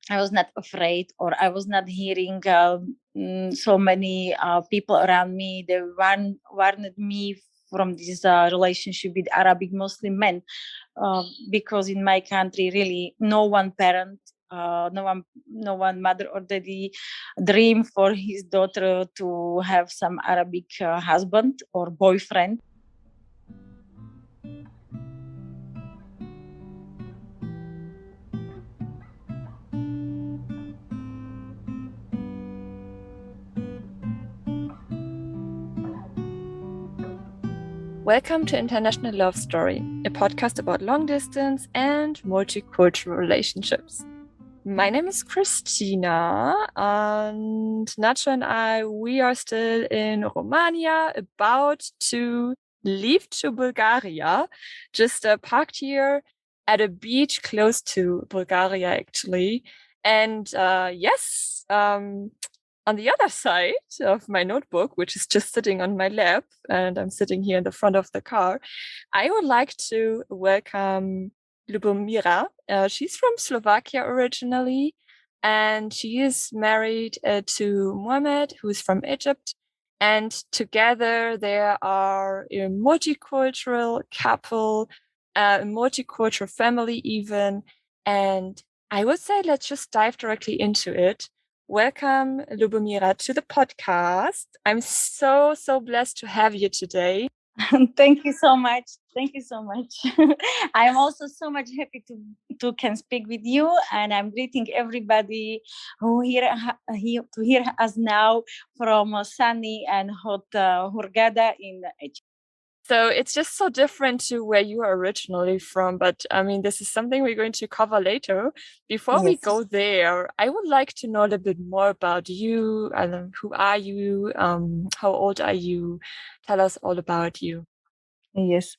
I was not afraid, or I was not hearing so many people around me. They warned me from this relationship with Arabic Muslim men, because in my country, really, no one parent, no one mother or daddy dream for his daughter to have some Arabic husband or boyfriend. Welcome to International Love Story, a podcast about long distance and multicultural relationships. My name is Christina, and Nacho and I, we are still in Romania, about to leave to Bulgaria, just parked here at a beach close to Bulgaria, actually. And yes, on the other side of my notebook, which is just sitting on my lap, and I'm sitting here in the front of the car, I would like to welcome Lubomira. She's from Slovakia originally, and she is married to Mohamed, who's from Egypt. And together they are a multicultural couple, a multicultural family even. And I would say let's just dive directly into it. Welcome, Lubomira, to the podcast. I'm so blessed to have you today. Thank you so much. Thank you so much. I am also so much happy to can speak with you, and I'm greeting everybody who to hear us now from sunny and hot Hurghada in Egypt. So it's just so different to where you are originally from. But I mean, this is something we're going to cover later. Before we go there, I would like to know a little bit more about you. Who are you? How old are you? Tell us all about you. Yes.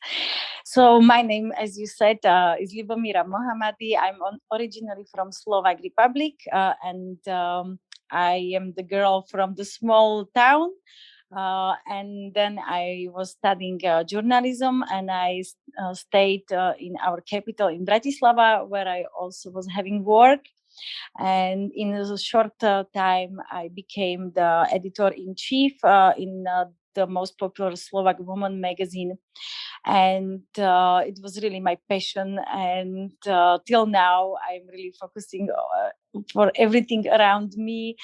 So my name, as you said, is Lubomira Mohamed. I'm originally from Slovak Republic, and I am the girl from the small town. And then I was studying journalism, and I stayed in our capital in Bratislava, where I also was having work. And in a short time, I became the editor-in-chief in the most popular Slovak woman magazine. And it was really my passion. And till now, I'm really focusing for everything around me.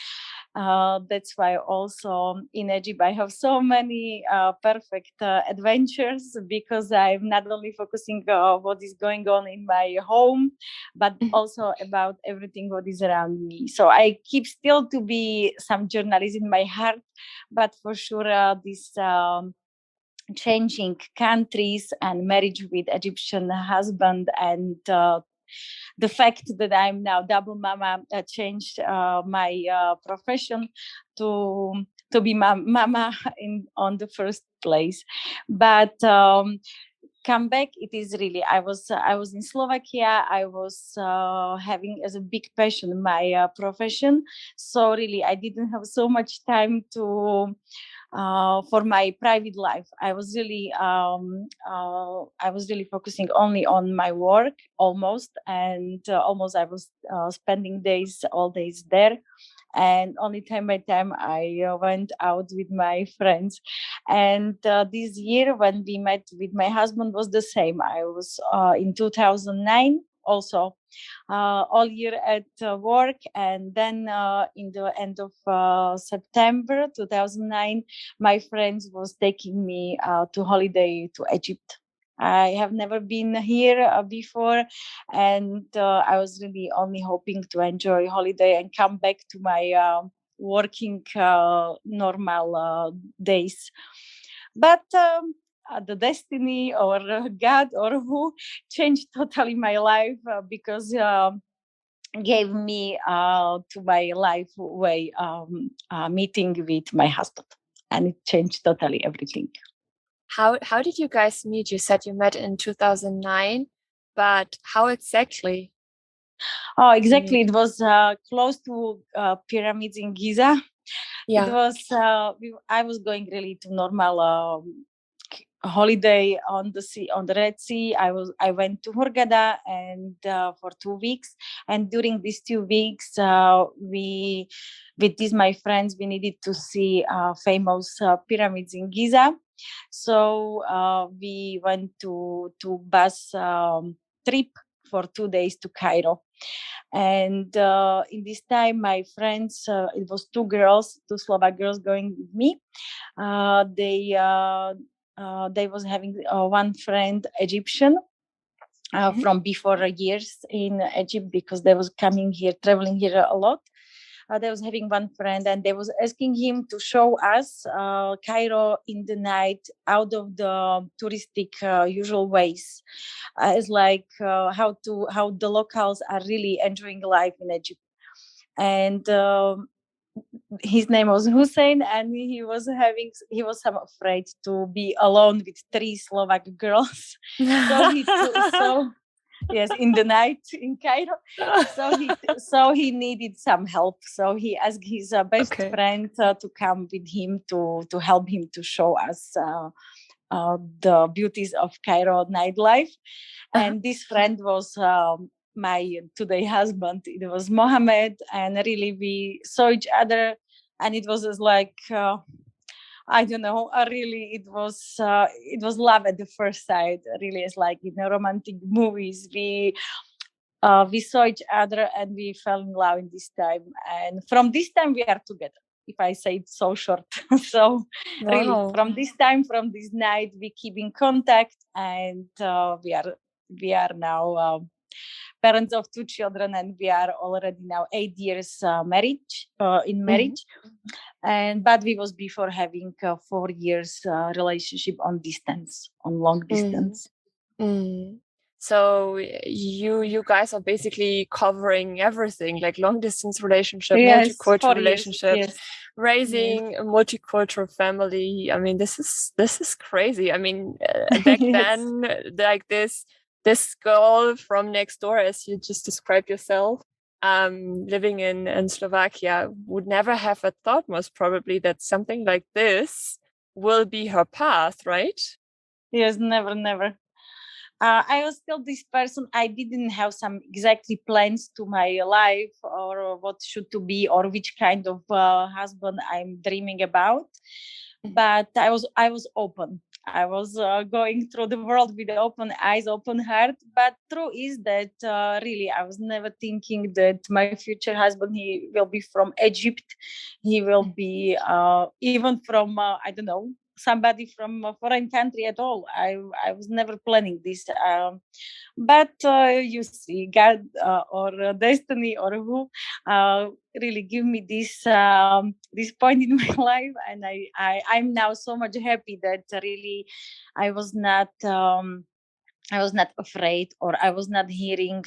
That's why also in Egypt I have so many perfect adventures, because I'm not only focusing what is going on in my home, but also about everything what is around me. So I keep still to be some journalist in my heart, but for sure this changing countries and marriage with Egyptian husband, and the fact that I'm now double mama changed my profession to be mama on the first place. But come back, it is really, I was in Slovakia. I was having as a big passion my profession, so really I didn't have so much time to for my private life. I was really focusing only on my work, almost, and almost I was spending all days there. And only time by time I went out with my friends. And this year when we met with my husband was the same. I was in 2009 also all year at work, and then in the end of September 2009 my friends was taking me to holiday to Egypt. I have never been here before, and I was really only hoping to enjoy holiday and come back to my working normal days. But the destiny or God or who changed totally my life, because gave me to my life way meeting with my husband, and it changed totally everything. How did you guys meet? You said you met in 2009, but how exactly? Oh, exactly. It was close to pyramids in Giza. Yeah. It was. I was going really to normal holiday on the sea, on the Red Sea. I went to Hurghada and for 2 weeks. And during these 2 weeks, we with these my friends we needed to see famous pyramids in Giza. So we went to bus trip for 2 days to Cairo. And in this time, my friends, it was two Slovak girls going with me. They was having one friend Egyptian from before years in Egypt, because they was coming here, traveling here a lot. They was having one friend, and they was asking him to show us Cairo in the night out of the touristic usual ways, as like how the locals are really enjoying life in Egypt. And his name was Hussein, and he was some afraid to be alone with three Slovak girls. So yes, in the night in Cairo. So he needed some help. So he asked his best friend to come with him to help him to show us the beauties of Cairo nightlife. And this friend was my today husband. It was Mohamed, and really we saw each other, and it was just like I don't know. Really, it was love at the first sight. Really, it's like in the romantic movies. We saw each other and we fell in love in this time. And from this time we are together. If I say it so short, so Wow. Really from this time, from this night, we keep in contact, and we are now parents of two children, and we are already now 8 years in marriage. But we was before having 4 years relationship on long distance. So you guys are basically covering everything, like long distance relationship, multicultural relationships, raising a multicultural family. I mean, this is crazy. I mean, back then, like this girl from next door, as you just described yourself, living in Slovakia, would never have a thought, most probably, that something like this will be her path, right? Yes, never. I was still this person. I didn't have some exactly plans to my life, or what should to be, or which kind of husband I'm dreaming about. But I was open. I was going through the world with open eyes, open heart. But true is that really I was never thinking that my future husband, he will be from Egypt. He will be even from I don't know, somebody from a foreign country at all. I was never planning this. But you see, God or destiny or who really give me this point in my life, and I'm now so much happy that really I was not afraid, or I was not hearing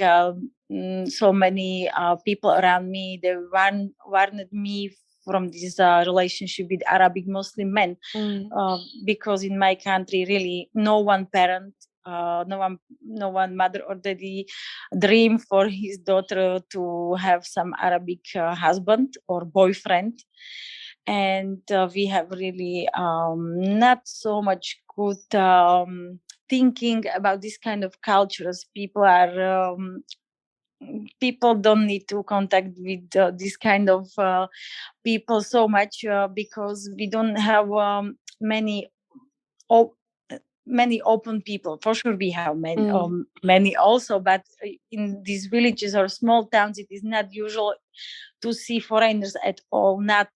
so many people around me. They warned me from this relationship with Arabic Muslim men, because in my country, really, no one parent, no one mother or daddy dream for his daughter to have some Arabic husband or boyfriend. And we have really not so much good thinking about this kind of cultures. People don't need to contact with this kind of people so much, because we don't have many open people. For sure we have many also, but in these villages or small towns, it is not usual to see foreigners at all, not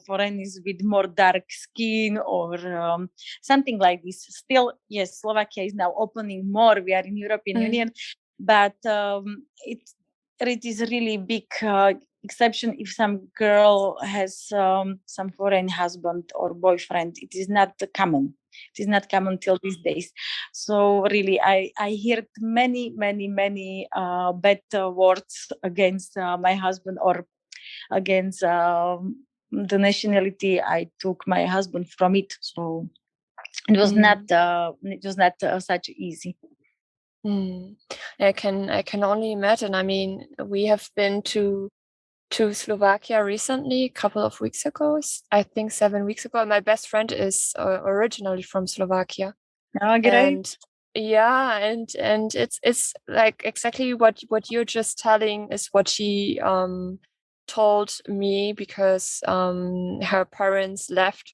foreigners with more dark skin or something like this. Still, yes, Slovakia is now opening more. We are in European Union, but it is really big exception if some girl has some foreign husband or boyfriend. It is not common. It is not common till these days. So really, I heard many bad words against my husband, or against the nationality I took my husband from it. So it was not such easy. I can only imagine. I mean, we have been to Slovakia recently, a couple of weeks ago. I think 7 weeks ago. My best friend is originally from Slovakia. Oh, great. And yeah, and it's like exactly what you're just telling is what she told me, because her parents left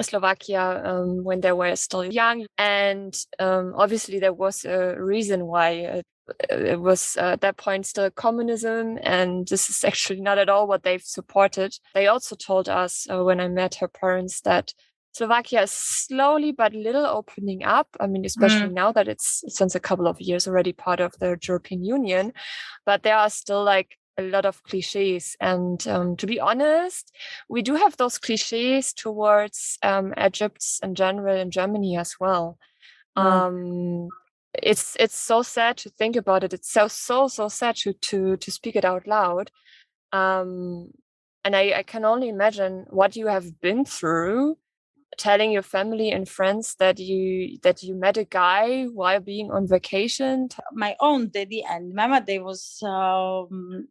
Slovakia when they were still young, and obviously there was a reason why it was at that point still communism, and this is actually not at all what they've supported. They also told us when I met her parents that Slovakia is slowly but little opening up. I mean, especially now that it's since a couple of years already part of the European Union, but there are still like a lot of cliches. And to be honest, we do have those cliches towards Egypt in general, in Germany as well. It's so sad to think about it. It's so sad to speak it out loud. Um, and I can only imagine what you have been through, telling your family and friends that you met a guy while being on vacation. My own daddy and mama, they was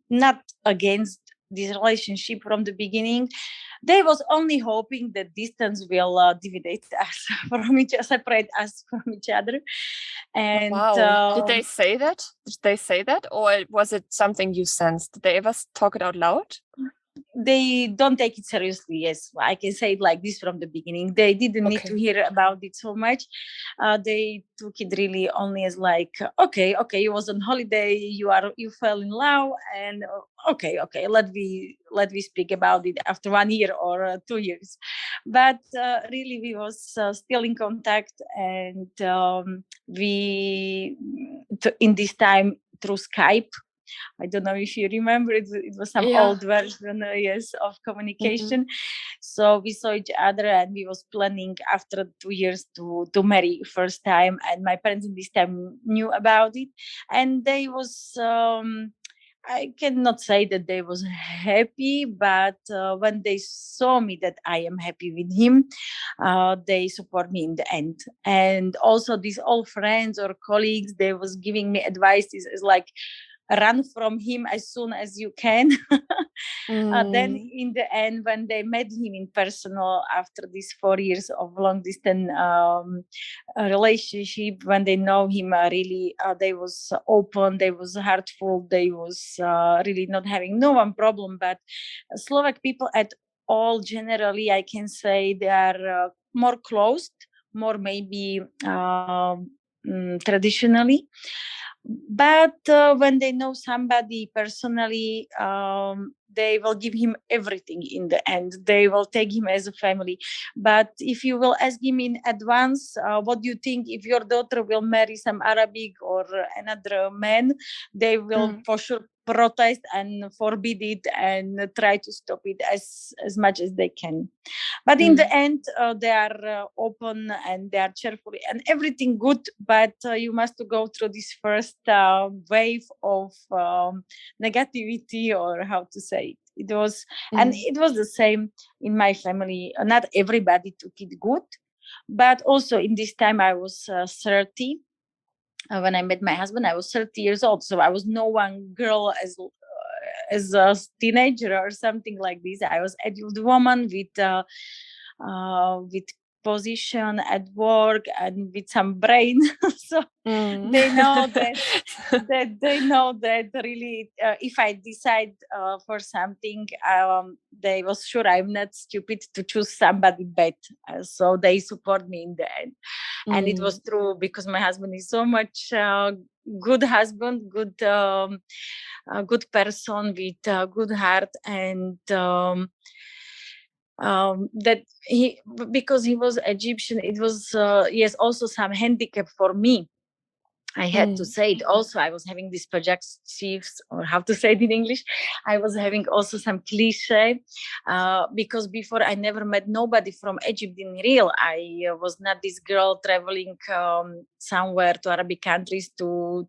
not against this relationship from the beginning. They was only hoping that distance will divide us from separate us from each other. And wow, did they say that? Did they say that, or was it something you sensed? Did they ever talk it out loud? They don't take it seriously. Yes, I can say it like this from the beginning. They didn't need to hear about it so much. They took it really only as like, okay, you was on holiday, you fell in love, and okay, let we speak about it after 1 year or 2 years. But really, we was still in contact, and we in this time through Skype. I don't know if you remember, it was some old version, yes, of communication. So we saw each other, and we was planning after 2 years to marry first time. And my parents in this time knew about it, and they was. I cannot say that they was happy, but when they saw me that I am happy with him, they support me in the end. And also these old friends or colleagues, they was giving me advice is like, run from him as soon as you can. Then in the end, when they met him in personal after these 4 years of long distance relationship, when they know him really, they was open, they was heartful, they was really not having no one problem. But Slovak people at all, generally, I can say they are more closed, more maybe traditionally. But when they know somebody personally, they will give him everything in the end. They will take him as a family. But if you will ask him in advance, what do you think if your daughter will marry some Arabic or another man, they will for sure protest and forbid it and try to stop it as much as they can. But in the end, they are open and they are cheerful and everything good. But you must go through this first wave of negativity, or how to say it. It was, and it was the same in my family. Not everybody took it good, but also in this time I was 30. When I met my husband, I was 30 years old, so I was no one girl as a teenager or something like this. I was adult woman with position at work and with some brain. So they know that really, if I decide for something, they was sure I'm not stupid to choose somebody bad. So they support me in the end. And it was true, because my husband is so much good husband, good person with a good heart. And that he, because he was Egyptian, it was yes, also some handicap for me. I had to say it also. I was having these projections, or how to say it in English. I was having also some cliche, because before I never met nobody from Egypt in real. I was not this girl traveling somewhere to Arabic countries to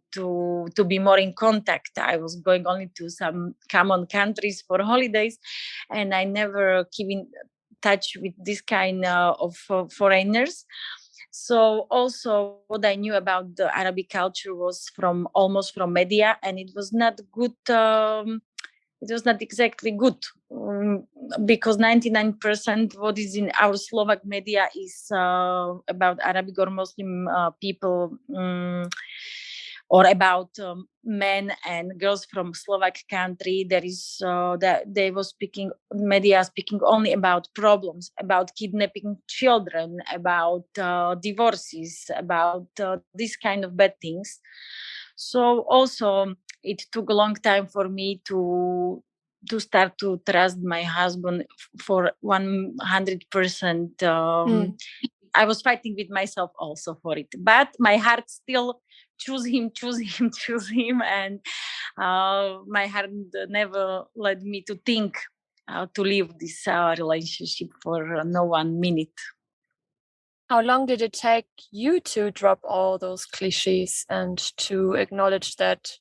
be more in contact. I was going only to some common countries for holidays, and I never keep in touch with this kind of foreigners. So also what I knew about the Arabic culture was almost from media, and it was not good. it was not exactly good, because 99% what is in our Slovak media is about Arabic or Muslim people, or about men and girls from Slovak country. There is that they were speaking, media speaking only about problems, about kidnapping children, about divorces, about these kind of bad things. So also it took a long time for me to start to trust my husband for 100%. I was fighting with myself also for it, but my heart still choose him, choose him, and my heart never led me to think to leave this relationship for no 1 minute. How long did it take you to drop all those cliches and to acknowledge that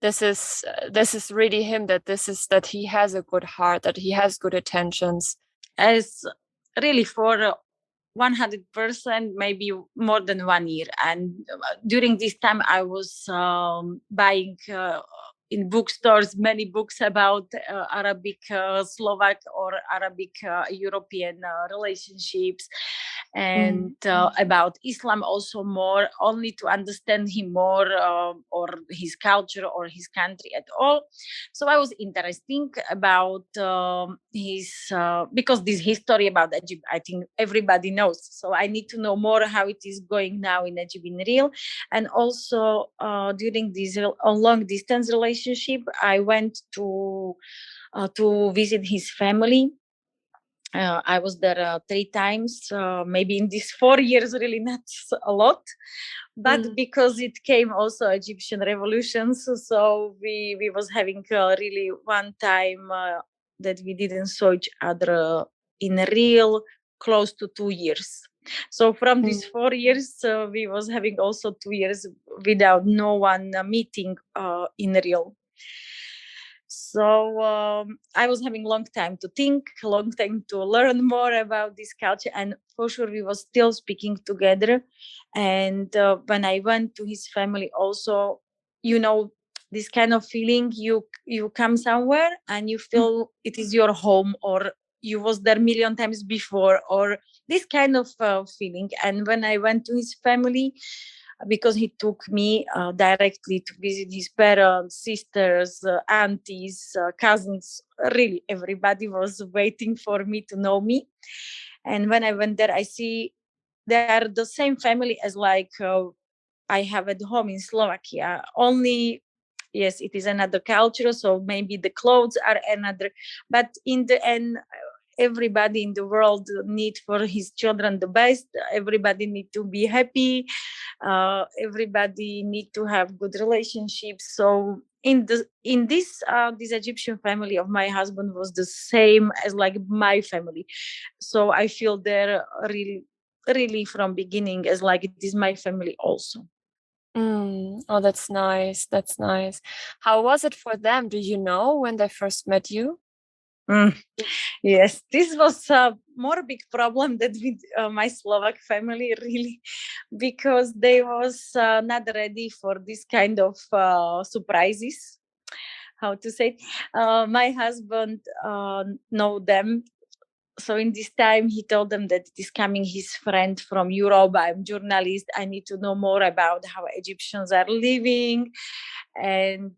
this is really him, that he has a good heart, that he has good intentions? As really for 100%, maybe more than 1 year. And during this time, I was buying in bookstores many books about Arabic Slovak or Arabic European relationships, and about Islam also more, only to understand him more, or his culture or his country at all. So I was interesting about his because this history about Egypt, I think everybody knows. So I need to know more how it is going now in Egypt in real. And also during this long distance relationship, I went to visit his family. I was there 3 times, maybe in these 4 years, really not a lot. But because it came also Egyptian revolutions, so we was having really one time that we didn't saw each other in real close to 2 years. So from these 4 years, we was having also 2 years without no one meeting in real. So I was having long time to think, long time to learn more about this culture, and for sure we was still speaking together. And when I went to his family, also, this kind of feeling, you come somewhere and you feel it is your home, or you was there a million times before, or this kind of feeling. And when I went to his family, because he took me directly to visit his parents, sisters, aunties, cousins. Really, everybody was waiting for me to know me. And when I went there, I see they are the same family as like I have at home in Slovakia. Only, yes, it is another culture, so maybe the clothes are another. But in the end, everybody in the world need for his children the best. Everybody need to be happy. Everybody need to have good relationships. So in this Egyptian family of my husband was the same as like my family. So I feel there really from beginning as like it is my family also. Oh, that's nice. That's nice. How was it for them? Do you know when they first met you? Yes, this was a more big problem than with my Slovak family, really, because they was not ready for this kind of surprises. How to say? My husband know them. So in this time, he told them that it is coming his friend from Europe. I'm journalist. I need to know more about how Egyptians are living, and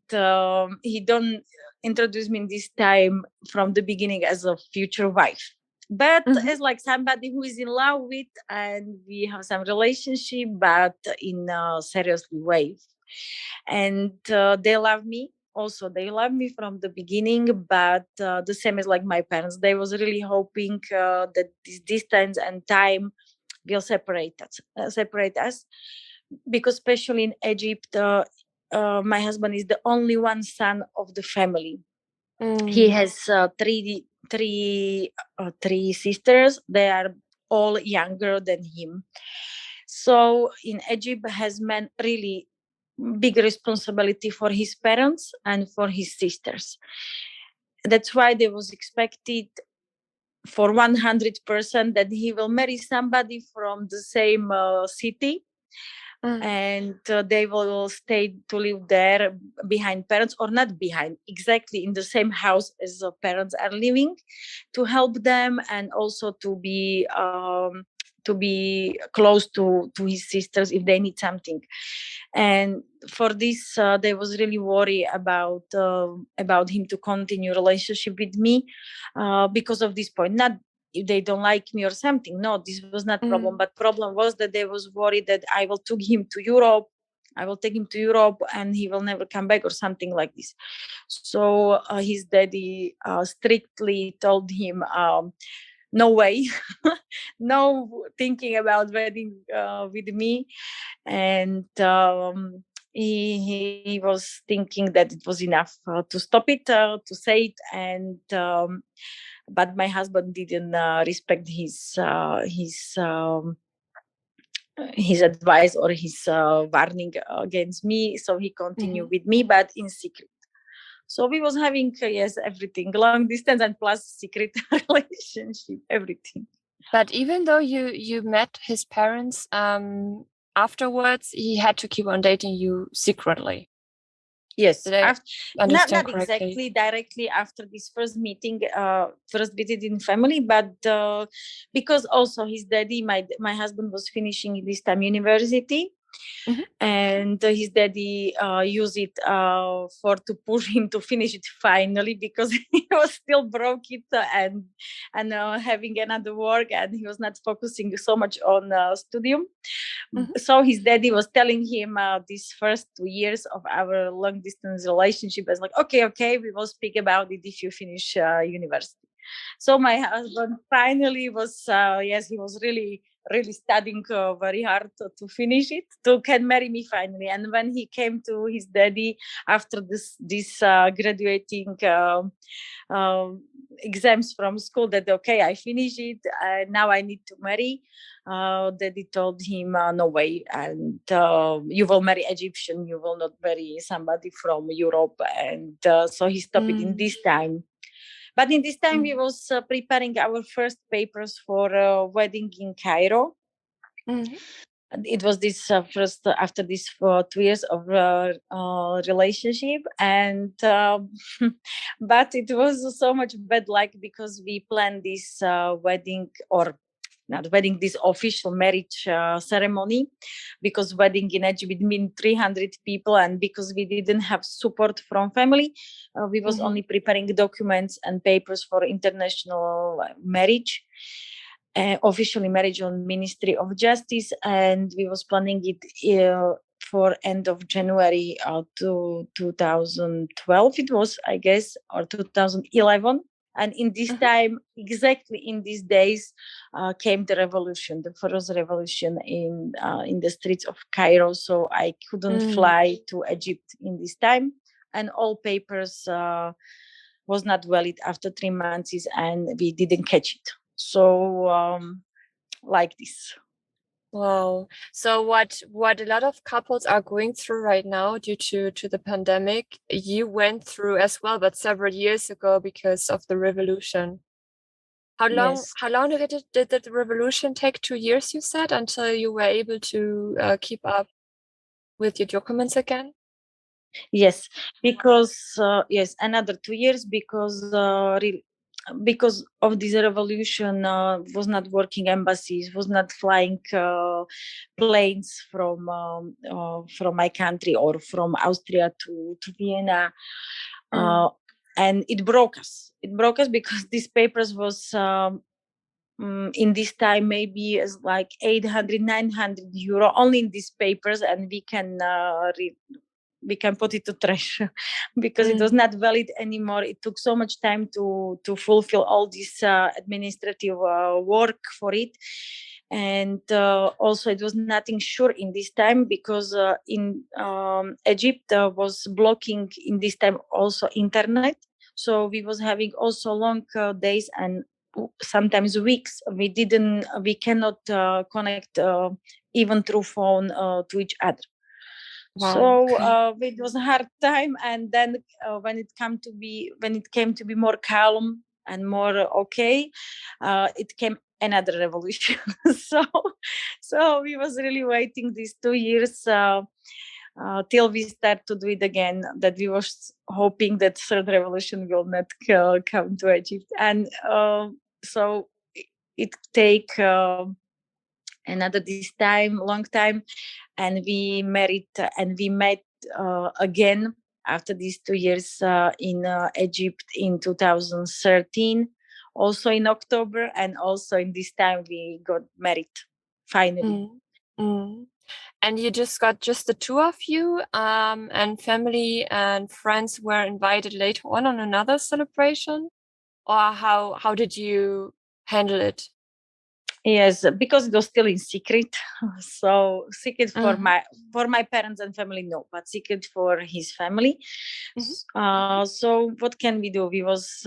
he don't introduce me in this time from the beginning as a future wife, but as like somebody who is in love with, and we have some relationship, but in a seriously way. And they love me also. They love me from the beginning, but the same as like my parents, they was really hoping that this distance and time will separate us, because especially in Egypt, my husband is the only one son of the family. He has three sisters. They are all younger than him. So in Egypt has men really big responsibility for his parents and for his sisters. That's why there was expected for 100% that he will marry somebody from the same city, and they will stay to live there behind parents, or not behind, exactly in the same house as the parents are living, to help them, and also to be close to his sisters if they need something. And for this, they was really worried about him to continue relationship with me, because of this point. Not if they don't like me or something. No, this was not problem. But problem was that they was worried that I will take him to Europe. I will take him to Europe and he will never come back or something like this. So his daddy strictly told him, no way, no thinking about wedding with me. And he was thinking that it was enough to stop it, to say it. And but my husband didn't respect his advice or his warning against me, so he continued with me, but in secret. So we was having yes, everything, long distance and plus secret relationship, everything. But even though you met his parents afterwards, he had to keep on dating you secretly. Yes, not correctly? Exactly directly after this first meeting, first visit in family, but because also his daddy, my husband was finishing this time university, and his daddy used it for to push him to finish it finally, because he was still broke it and having another work, and he was not focusing so much on studium. So his daddy was telling him these first 2 years of our long distance relationship as like, okay, we will speak about it if you finish university. So my husband finally was, yes, he was really studying very hard to finish it, to can marry me finally. And when he came to his daddy after this graduating exams from school, that okay, I finished it, now I need to marry, daddy told him, no way, and you will marry Egyptian, you will not marry somebody from Europe. And so he stopped it in this time. But in this time, we was preparing our first papers for a wedding in Cairo. It was this first after this 2 years of relationship, and but it was so much bad luck, because we planned this wedding, or not wedding, this official marriage ceremony, because wedding in Egypt mean 300 people, and because we didn't have support from family, we was only preparing documents and papers for international marriage, officially marriage on Ministry of Justice, and we was planning it for end of January to 2012 it was, I guess, or 2011. And in this time, exactly in these days, came the revolution, the first revolution in the streets of Cairo. So I couldn't fly to Egypt in this time, and all papers was not valid after 3 months, and we didn't catch it. So like this. Wow. So what a lot of couples are going through right now due to the pandemic, you went through as well, but several years ago because of the revolution. How long did the revolution take? 2 years, you said, until you were able to keep up with your documents again? Yes, because yes, another 2 years, because of this revolution, was not working embassies, was not flying planes from my country or from Austria to Vienna. And it broke us. It broke us because these papers was in this time maybe as like 800, 900 euro only in these papers, and we can put it to trash because it was not valid anymore. It took so much time to fulfill all this administrative work for it. And also it was nothing sure in this time, because in Egypt was blocking in this time also internet. So we was having also long days and sometimes weeks. We cannot connect even through phone to each other. Wow. So it was a hard time, and then when it came to be more calm and more okay, it came another revolution. so so we was really waiting these 2 years till we start to do it again, that we was hoping that third revolution will not come to Egypt. And so it take another this time, long time, and we married and we met again after these 2 years in Egypt in 2013, also in October, and also in this time we got married finally. And you just got just the two of you, and family and friends were invited later on another celebration, or how did you handle it? Yes, because it was still in secret. So secret for my parents and family, no, but secret for his family. So what can we do? We was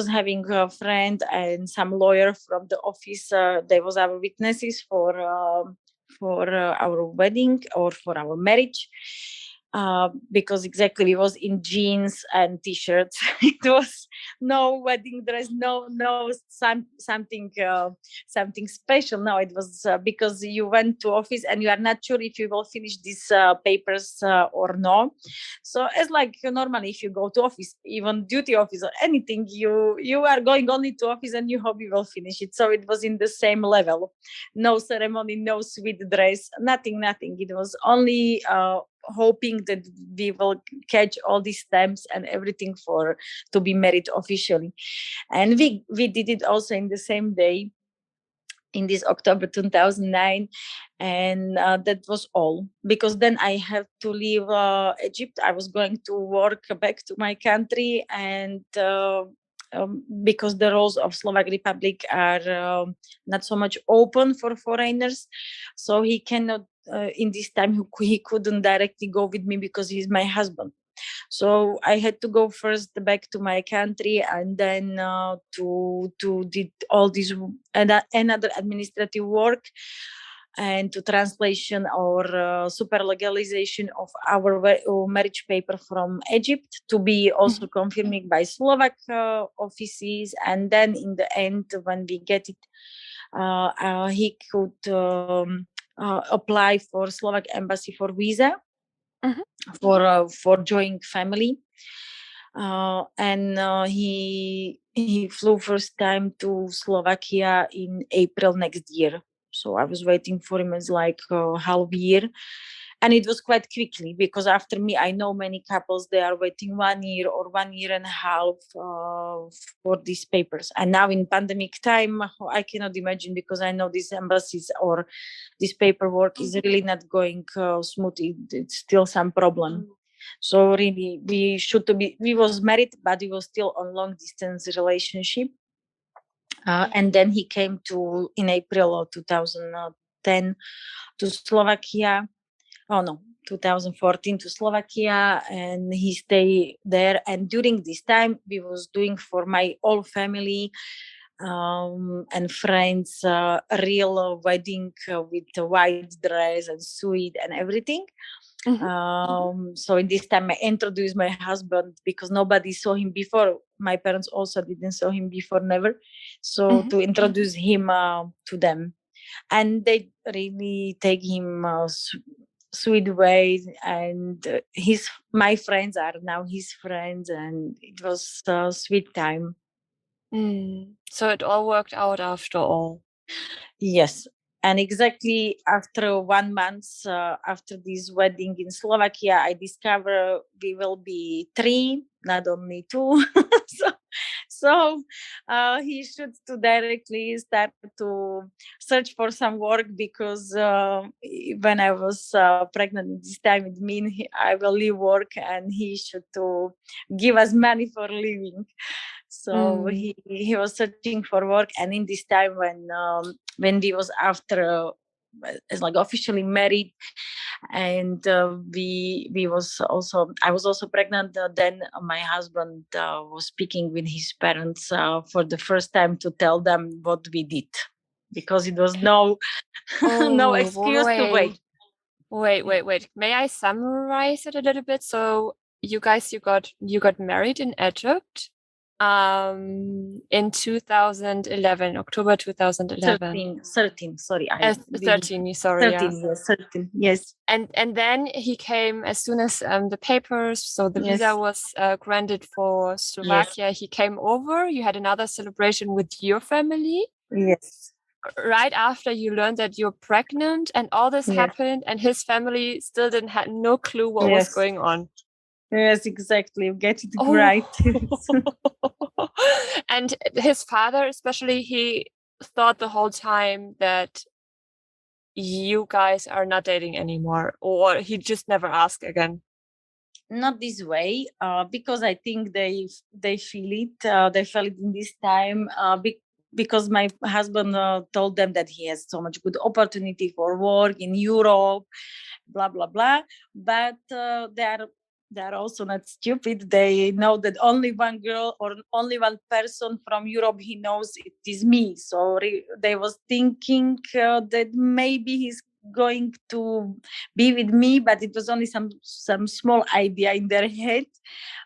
having a friend and some lawyer from the office. They was our witnesses for our wedding or for our marriage. Because exactly we was in jeans and t-shirts. It was no wedding dress, no something special. No, it was because you went to office and you are not sure if you will finish these papers or no. So it's like normally if you go to office, even duty office or anything, you are going only to office and you hope you will finish it. So it was in the same level. No ceremony, no sweet dress, nothing. It was only hoping that we will catch all these stamps and everything for to be married officially. And we did it also in the same day, in this October 2009. And that was all, because then I have to leave Egypt. I was going to work back to my country, and because the rules of Slovak Republic are not so much open for foreigners, so he cannot in this time he couldn't directly go with me because he's my husband. So I had to go first back to my country, and then to did all this another administrative work, and to translation or super legalization of our marriage paper from Egypt to be also confirmed by Slovak offices. And then in the end, when we get it, he could apply for Slovak embassy for visa for joining family. And he flew first time to Slovakia in April next year. So I was waiting for him as like half year. And it was quite quickly, because after me, I know many couples, they are waiting 1 year or 1 year and a half for these papers. And now in pandemic time, I cannot imagine, because I know these embassies or this paperwork is really not going smoothly. It's still some problem. So really, we was married, but we was still on long distance relationship. And then he came in April of 2010 to Slovakia. Oh no, 2014 to Slovakia, and he stayed there. And during this time, we was doing for my whole family and friends a real wedding with a white dress and suite and everything. So in this time I introduced my husband, because nobody saw him before. My parents also didn't saw him before, never. So to introduce him to them, and they really take him sweet way. And my friends are now his friends, and it was a sweet time. So it all worked out after all. Yes. And exactly after 1 month after this wedding in Slovakia, I discover we will be 3, not only 2. so he should to directly start to search for some work, because when I was pregnant this time, it means I will leave work and he should to give us money for living. So he was searching for work. And in this time when we was after as like officially married, and we was also I was also pregnant, then my husband was speaking with his parents for the first time to tell them what we did, because it was no no excuse to wait. Wait. May I summarize it a little bit? So you got married in Egypt, In 2011, October 2011. 13, sorry, I didn't. 13, sorry, 13, yeah. yes, 13, yes. And then he came as soon as the papers, so the visa Yes. was granted for Yes, Slovakia. He came over. You had another celebration with your family yes, right after you learned that you're pregnant, and all this yes, happened, and his family still didn't had no clue what was yes, going on. yes, exactly. You get it Oh, right. and his father, especially, he thought the whole time that you guys are not dating anymore, or he just never asked again. Not this way, because I think they feel it. They felt it in this time, because my husband told them that he has so much good opportunity for work in Europe, blah blah blah. But they are also not stupid. They know that only one girl or only one person from Europe he knows it is me. So they was thinking that maybe he's going to be with me, but it was only some small idea in their head.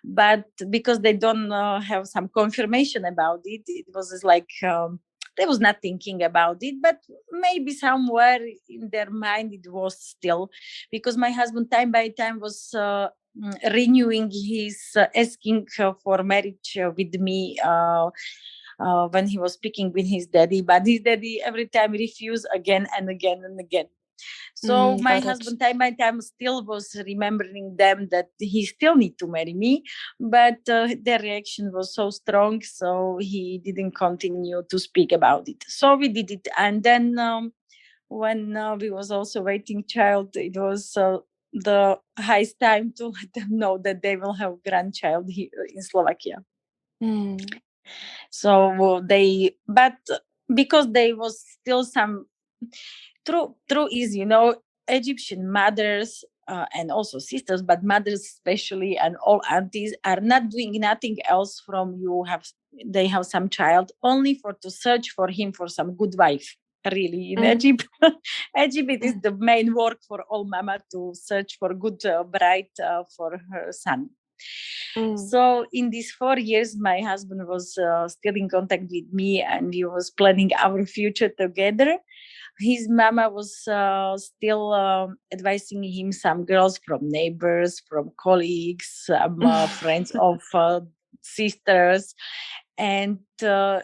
But because they don't have some confirmation about it, it was just like they was not thinking about it, but maybe somewhere in their mind it was still, because my husband time by time was renewing his asking for marriage with me, when he was speaking with his daddy, but his daddy every time refused again and again and again. So my husband time by time still was remembering them that he still need to marry me, but their reaction was so strong, so he didn't continue to speak about it. So we did it, and then when we was also waiting child, it was the highest time to let them know that they will have grandchild here in Slovakia. So but because they was still some true is, Egyptian mothers and also sisters, but mothers especially and all aunties are not doing nothing else from they have some child only for to search for him for some good wife. Really, in Egypt, Egypt it is the main work for all mama to search for good bride for her son. So in these 4 years, my husband was still in contact with me, and we was planning our future together. His mama was still advising him some girls from neighbors, from colleagues, some friends of sisters, and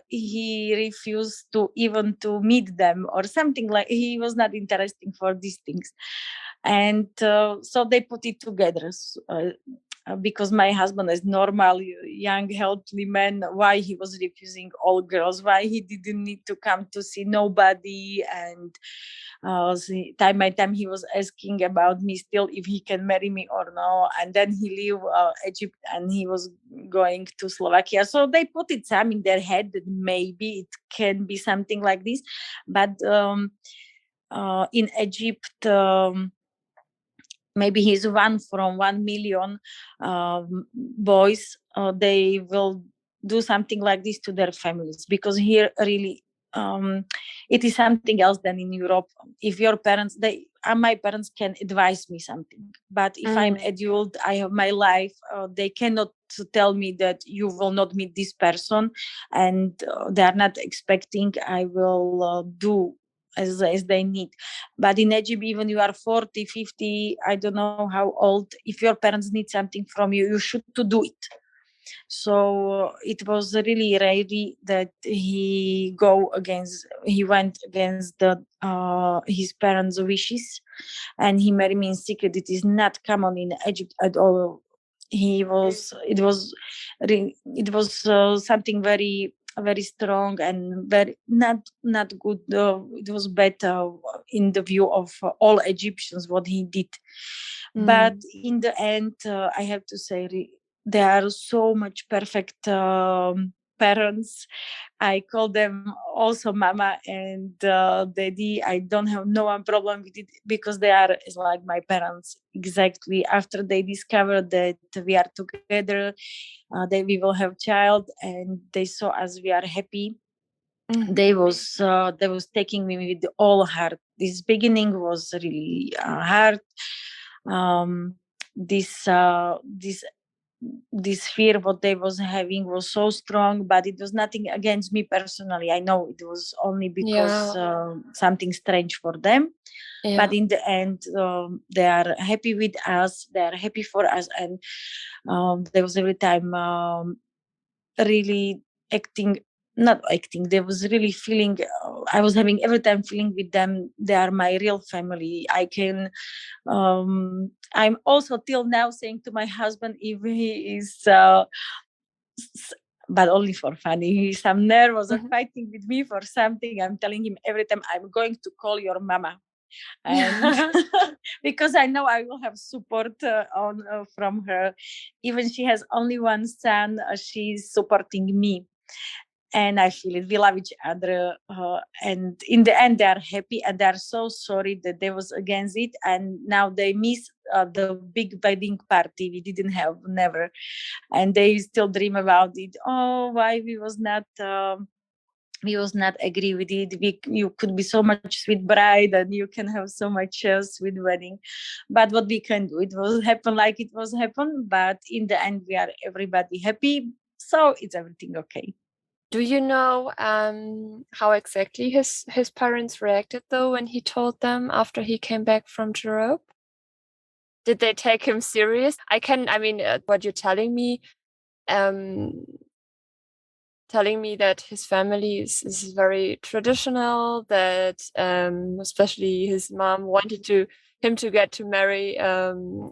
he refused to even to meet them or something, like he was not interested for these things. And so they put it together. Because my husband is normal young healthy man, why he was refusing all girls, why he didn't need to come to see nobody. And time by time he was asking about me still if he can marry me or no. And then he leave Egypt and he was going to Slovakia, so they put it some in their head that maybe it can be something like this. But in Egypt, maybe he's one from 1 million boys, they will do something like this to their families, because here really it is something else than in Europe. If your parents, my parents can advise me something, but if I'm adult, I have my life, they cannot tell me that you will not meet this person, and they are not expecting I will do as they need. But in Egypt, even you are 40, 50, I don't know how old, if your parents need something from you, you should to do it. So it was really rarely that he went against his parents' wishes, and he married me in secret. It is not common in Egypt at all. It was something very very strong and very not good. It was better in the view of all Egyptians what he did. But in the end, I have to say, there are so much perfect parents. I call them also mama and daddy. I don't have no one problem with it, because they are like my parents exactly. After they discovered that we are together, that we will have child, and they saw us we are happy, they was taking me with all heart. This beginning was really hard. um, this this fear what they was having was so strong, but it was nothing against me personally. I know it was only because something strange for them. But in the end, they are happy with us. They are happy for us, and there was every time really acting, not acting. There was really feeling. I was having every time feeling with them. They are my real family. I can. I'm also till now saying to my husband, if he is. But only for funny. He's some nervous or fighting with me for something. I'm telling him every time, I'm going to call your mama, and because I know I will have support on from her. Even she has only one son, she's supporting me, and I feel it. We love each other, and in the end, they are happy, and they are so sorry that they was against it, and now they miss the big wedding party we didn't have, never, and they still dream about it. Oh, why we was not. We was not agree with it. You could be so much sweet bride, and you can have so much sweet wedding. But what we can do, it will happen like it was happen. But in the end, we are everybody happy, so it's everything okay. Do you know how exactly his parents reacted though when he told them after he came back from Europe? Did they take him serious? I mean, what you're telling me that his family is very traditional, that especially his mom wanted him to get to marry an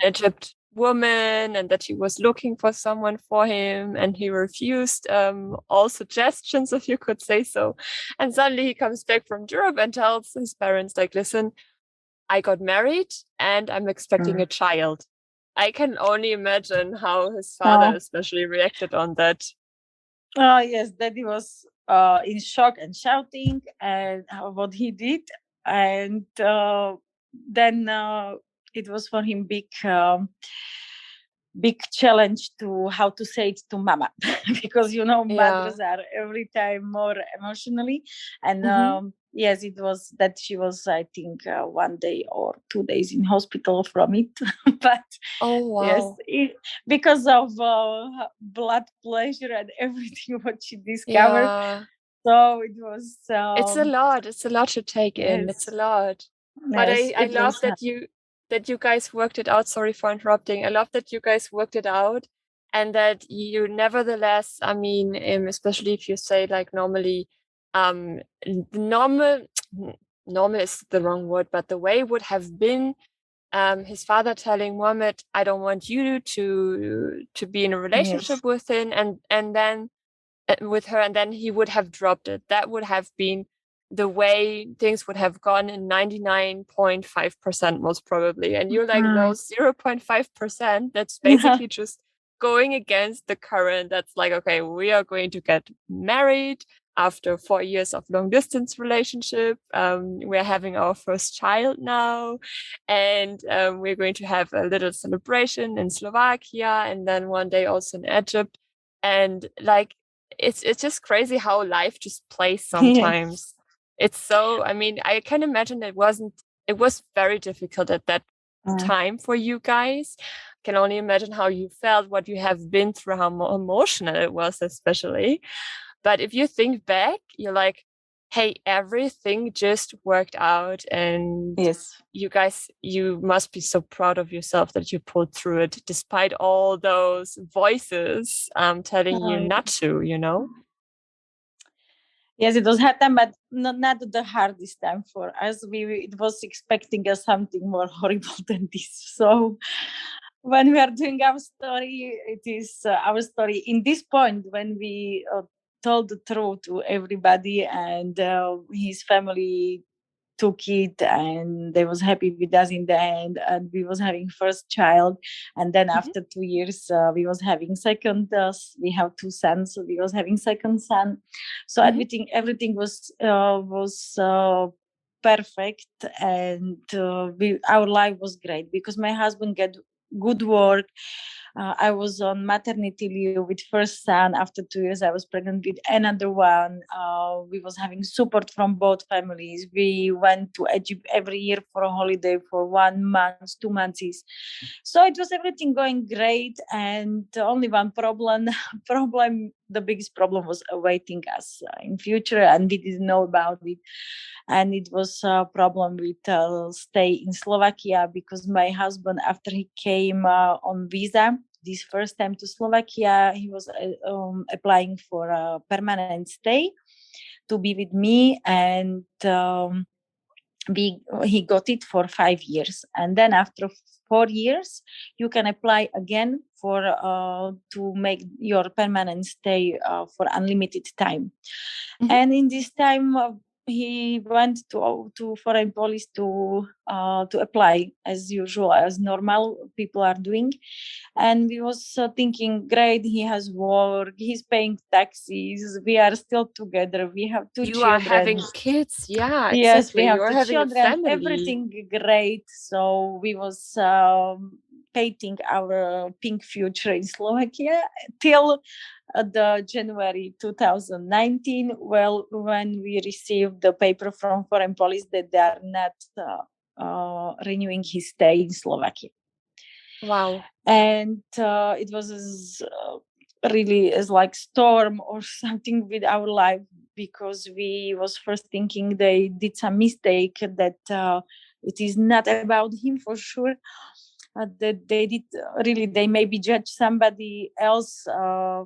Egypt woman, and that he was looking for someone for him, and he refused all suggestions, if you could say so. And suddenly he comes back from Europe and tells his parents, like, listen, I got married and I'm expecting a child. I can only imagine how his father especially reacted on that. Yes, Daddy was in shock and shouting, and what he did, and then it was for him big challenge to how to say it to mama, because mothers are every time more emotionally, and yes, it was that she was, I think, 1 day or 2 days in hospital from it. But yes, because of blood pressure and everything what she discovered. So it was. It's a lot. It's a lot to take in. It's a lot. But I love that you guys worked it out. Sorry for interrupting. I love that you guys worked it out, and that you nevertheless, I mean, especially if you say like normally, normal is the wrong word, but the way would have been his father telling Mohamed, I don't want you to be in a relationship with him, and then with her, and then he would have dropped it. That would have been the way things would have gone in 99.5% most probably. And you're like, those 0.5%, that's basically just going against the current. That's like, okay, we are going to get married after 4 years of long distance relationship. We're having our first child now, and we're going to have a little celebration in Slovakia, and then one day also in Egypt. And like, it's just crazy how life just plays sometimes. It's so, I mean, I can imagine it was very difficult at that time for you guys. I can only imagine how you felt, what you have been through, how emotional it was, especially. But if you think back, you're like, hey, everything just worked out, and you guys, you must be so proud of yourself that you pulled through it despite all those voices telling you not to, Yes, it was hard time, but not the hardest time for us. It was expecting us something more horrible than this. So when we are doing our story, it is our story in this point when we told the truth to everybody, and his family took it, and they was happy with us in the end, and we was having first child, and then after 2 years we was having second. We have two sons, so we was having second son. So everything was perfect, and our life was great because my husband good work. I was on maternity leave with first son. After 2 years, I was pregnant with another one. We was having support from both families. We went to Egypt every year for a holiday for 1 month, 2 months. So it was everything going great, and only one problem. The biggest problem was awaiting us in future, and we didn't know about it. And it was a problem with stay in Slovakia, because my husband, after he came on visa this first time to Slovakia, he was applying for a permanent stay to be with me, and he got it for 5 years. And then after 4 years, you can apply again for to make your permanent stay for unlimited time. And in this time, he went to foreign police to apply as usual, as normal people are doing. And we was thinking, great, he has work, he's paying taxes, we are still together, we have two You children. are having kids, yeah, Yes, exactly. we have You're two having a children, family. everything great. So we was painting our pink future in Slovakia till the January 2019. Well, when we received the paper from foreign police that they are not renewing his stay in Slovakia. Wow. And it was really as like storm or something with our life, because we was first thinking they did some mistake, that it is not about him for sure, that they did really, they maybe judge somebody else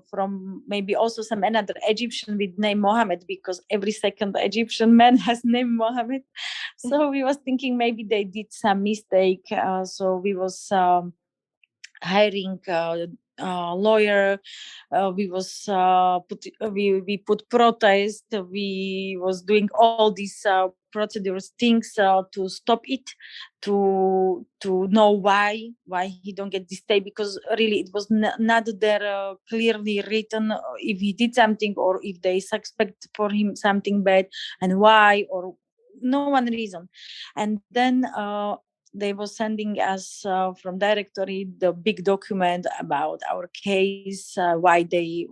from maybe also some another Egyptian with name Mohammed, because every second Egyptian man has name Mohammed. So we was thinking maybe they did some mistake. So we was hiring lawyer. We was we put protest. We was doing all these procedures things to stop it, to know why he don't get this stay, because really it was not there clearly written if he did something, or if they suspect for him something bad, and why, or no one reason. And then they were sending us from directory the big document about our case, why they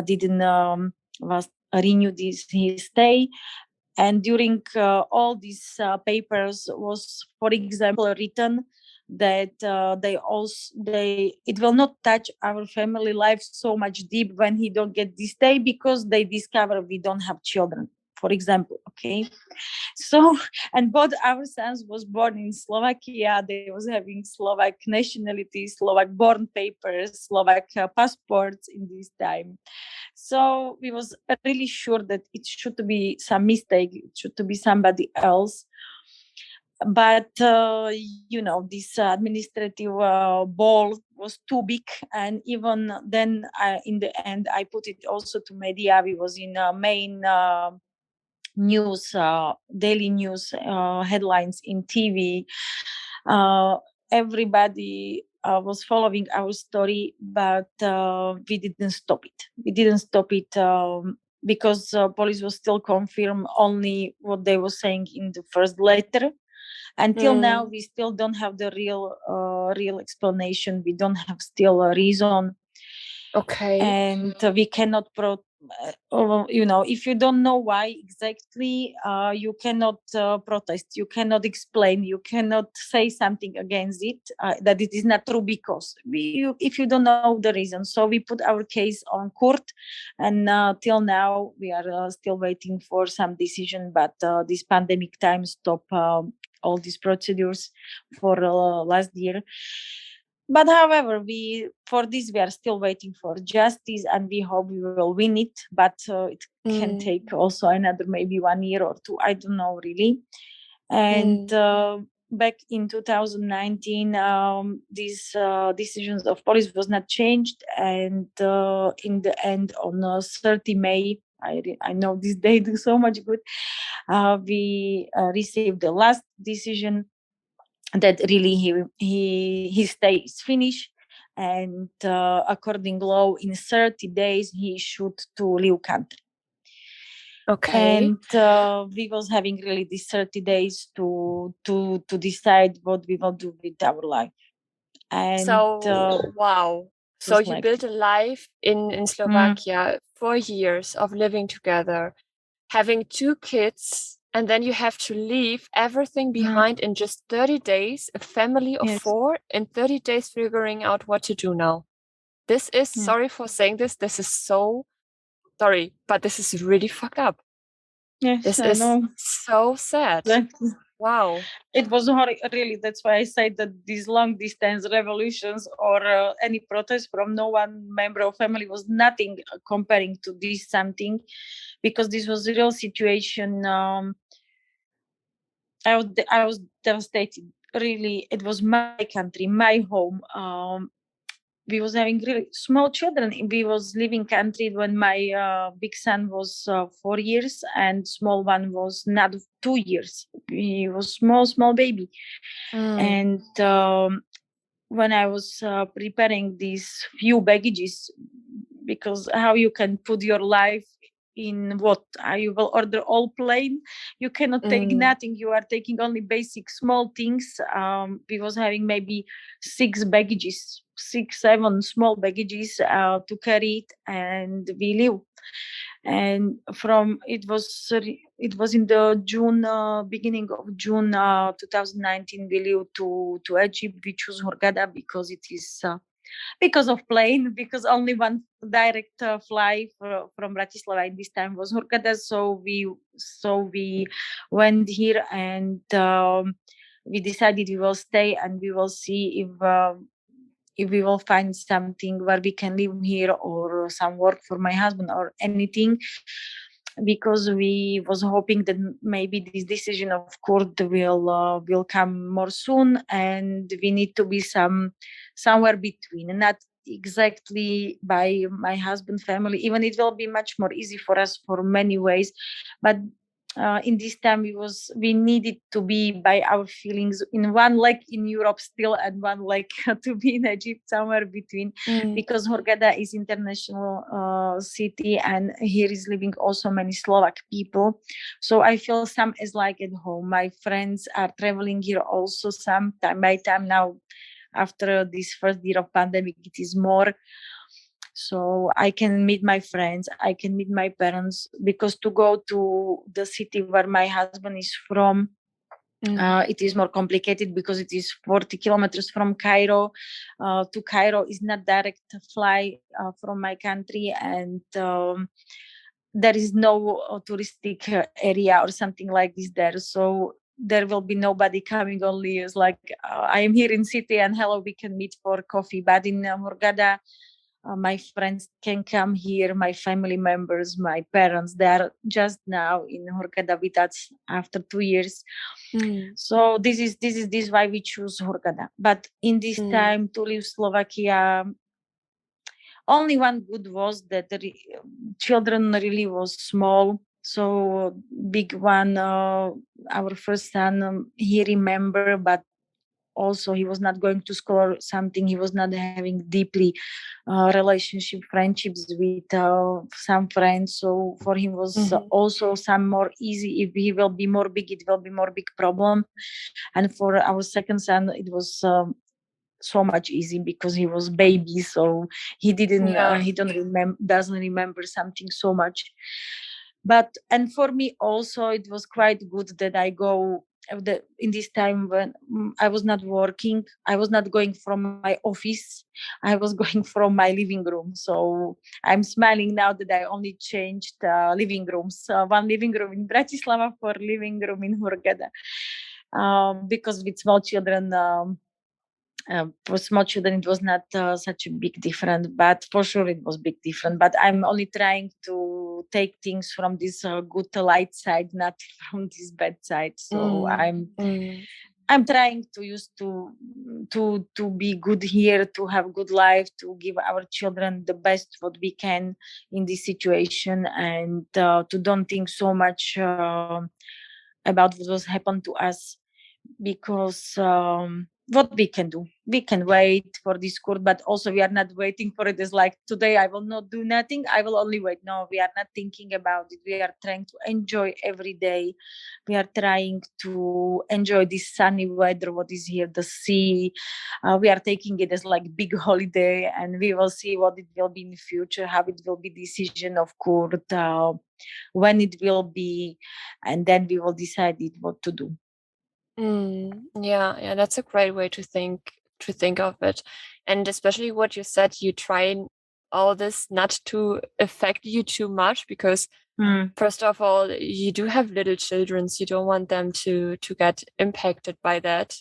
didn't was renew this his stay. And during all these papers was, for example, written that they it will not touch our family life so much deep when he don't get this stay, because they discover we don't have children, for example. Okay. So, and both our sons was born in Slovakia. They was having Slovak nationality, Slovak born papers, Slovak passports in this time. So we was really sure that it should be some mistake, it should be somebody else. But this administrative ball was too big, and even then in the end I put it also to media. We was in main news, daily news headlines in TV. Everybody was following our story, but we didn't stop it. Because police was still confirm only what they were saying in the first letter. Until now, we still don't have the real explanation. We don't have still a reason. Okay. And we cannot if you don't know why exactly, you cannot protest, you cannot explain, you cannot say something against it, that it is not true, because if you don't know the reason. So we put our case on court, and till now we are still waiting for some decision. But this pandemic time stop all these procedures for last year. But however, we are still waiting for justice, and we hope we will win it. But it can take also another maybe 1 year or two. I don't know really. And back in 2019, these decisions of police was not changed, and in the end, on 30 May, I know this date so much good. We received the last decision that really his stay is finished, and according law in 30 days he should to leave country. Okay. And we was having really these 30 days to decide what we will do with our life. And So, wow. So just you like built a life in Slovakia, 4 years of living together, having 2 kids, and then you have to leave everything behind in just 30 days, a family of yes, 4, in 30 days figuring out what to do now. This is, yeah. sorry for saying this is so, sorry, but this is really fucked up. Yes, This I is know. so sad. That Wow. it was really. That's why I say that these long distance revolutions or any protest from no one member of family was nothing comparing to this something, because this was a real situation. I was devastated. Really, it was my country, my home. We was having really small children. We was living country when my big son was 4 years and small one was not 2 years. He was small baby. Mm, And when I was preparing these few baggages, because how you can put your life in what you will order all plain, you cannot take mm, nothing. You are taking only basic small things. We was having maybe 6 baggages, 6 7 small baggages to carry it, and we live. And from it was in the June, beginning of June 2019, we lived to Egypt. We choose Hurghada because it is because of plane, because only one direct fly from Bratislava in this time was Hurghada. So we went here, and we decided we will stay and we will see if we will find something where we can live here or some work for my husband or anything, because we was hoping that maybe this decision of court will come more soon, and we need to be somewhere between, not exactly by my husband family. Even it will be much more easy for us for many ways, but in this time we needed to be by our feelings, in one leg in Europe still and one leg to be in Egypt, somewhere between, mm, because Hurghada is international city, and here is living also many Slovak people. So I feel some is like at home. My friends are traveling here also some time by time now. After this first year of pandemic, it is more, so I can meet my friends, I can meet my parents, because to go to the city where my husband is from, mm, it is more complicated because it is 40 kilometers from Cairo. To Cairo is not direct fly from my country, and there is no touristic area or something like this there. So there will be nobody coming. Only is like I am here in city, and hello, we can meet for coffee. But in Hurghada, my friends can come here, my family members, my parents, they are just now in Hurghada with us after 2 years. mm, So this is why we choose Hurghada. But in this mm, time to leave Slovakia, only one good was that the children really was small. So big one, our first son, he remember, but also he was not going to school or something. He was not having deeply relationship friendships with some friends, so for him was mhm, also some more easy. If he will be more big, it will be more big problem. And for our second son, it was so much easy because he was baby, so yeah. he don't remember, doesn't remember something so much. But and for me also it was quite good that I go in this time when I was not working, I was not going from my office, I was going from my living room. So I'm smiling now that I only changed living rooms, one living room in Bratislava for living room in Hurghada, because with small children, for small children it was not such a big difference, but for sure it was big different. But I'm only trying to take things from this good light side, not from this bad side. So Mm, i'm mm, i'm trying to use to be good here, to have good life, to give our children the best what we can in this situation, and to don't think so much about what was happened to us, because what we can do. We can wait for this court, but also we are not waiting for it. It's like today I will not do nothing. I will only wait. No, we are not thinking about it. We are trying to enjoy every day. We are trying to enjoy this sunny weather, what is here, the sea. We are taking it as like big holiday, and we will see what it will be in the future, how it will be decision of court, when it will be, and then we will decide it what to do. Yeah, that's a great way to think of it. And especially what you said, you try all this not to affect you too much, because first of all, you do have little children, so you don't want them to get impacted by that.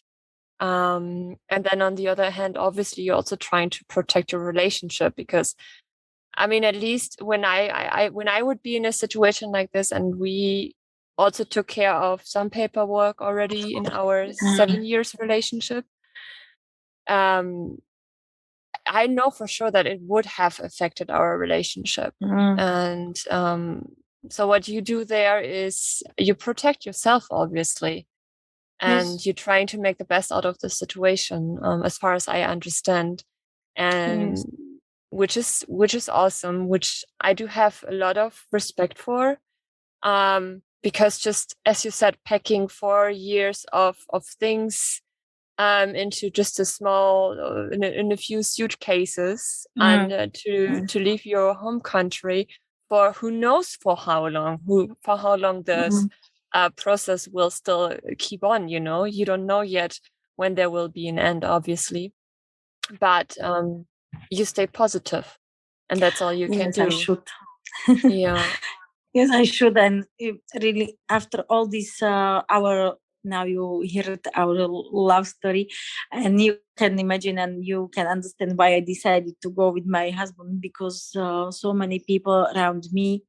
And then on the other hand, obviously you're also trying to protect your relationship, because I mean, at least when I would be in a situation like this, and we also took care of some paperwork already in our 7 years relationship, I know for sure that it would have affected our relationship. And so what you do there is you protect yourself, obviously, and Yes. you're trying to make the best out of the situation, as far as I understand. And Yes. which is awesome, which I do have a lot of respect for, because just as you said, packing 4 years of things into just a small in a few suitcases, and to leave your home country for who knows for how long this process will still keep on. You don't know yet when there will be an end, obviously, but you stay positive, and that's all you can Yes, do. I should. Yeah. Yes, I should. And really, after all this, our now you heard our love story, and you can imagine and you can understand why I decided to go with my husband, because so many people around me,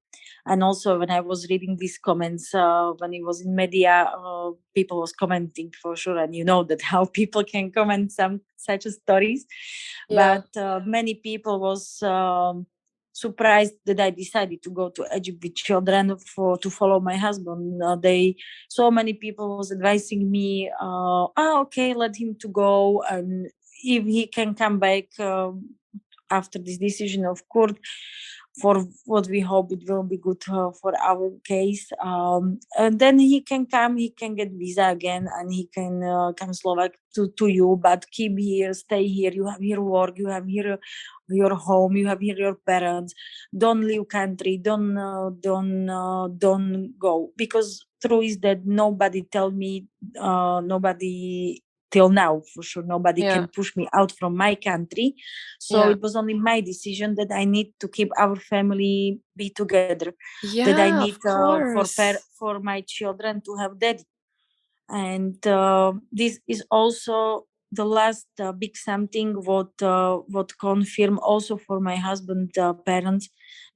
and also when I was reading these comments, when it was in media, people was commenting for sure, and you know that how people can comment some such stories, Yeah. but many people was. Surprised that I decided to go to Egypt with children to follow my husband. So many people was advising me, okay, let him to go, and if he can come back after this decision of court, for what we hope it will be good for our case, and then he can get visa again, and he can come Slovak to you, but keep here, stay here, you have here work, you have here your home, you have here your parents, don't leave country, don't go, because true is that nobody tell me, nobody till now for sure, nobody can push me out from my country. So it was only my decision that I need to keep our family be together, that I need Of course. for my children to have that. And this is also the last big something what confirm also for my husband parents,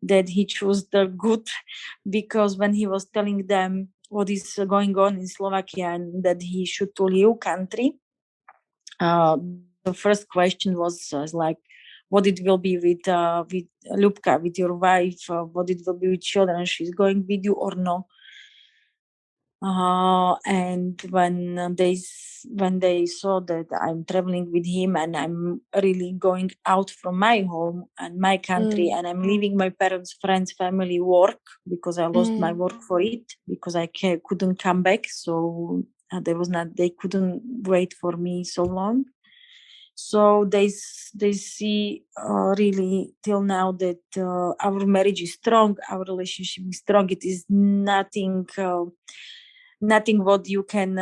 that he chose the good, because when he was telling them what is going on in Slovakia and that he should to leave country, the first question was like, what it will be with Lubka, with your wife, what it will be with children, she's going with you or no. And when they saw that I'm traveling with him and I'm really going out from my home and my country, and I'm leaving my parents, friends, family, work, because I lost my work for it, because I couldn't come back. So they couldn't wait for me so long. So they see really till now that our marriage is strong, our relationship is strong. It is nothing. Nothing what you can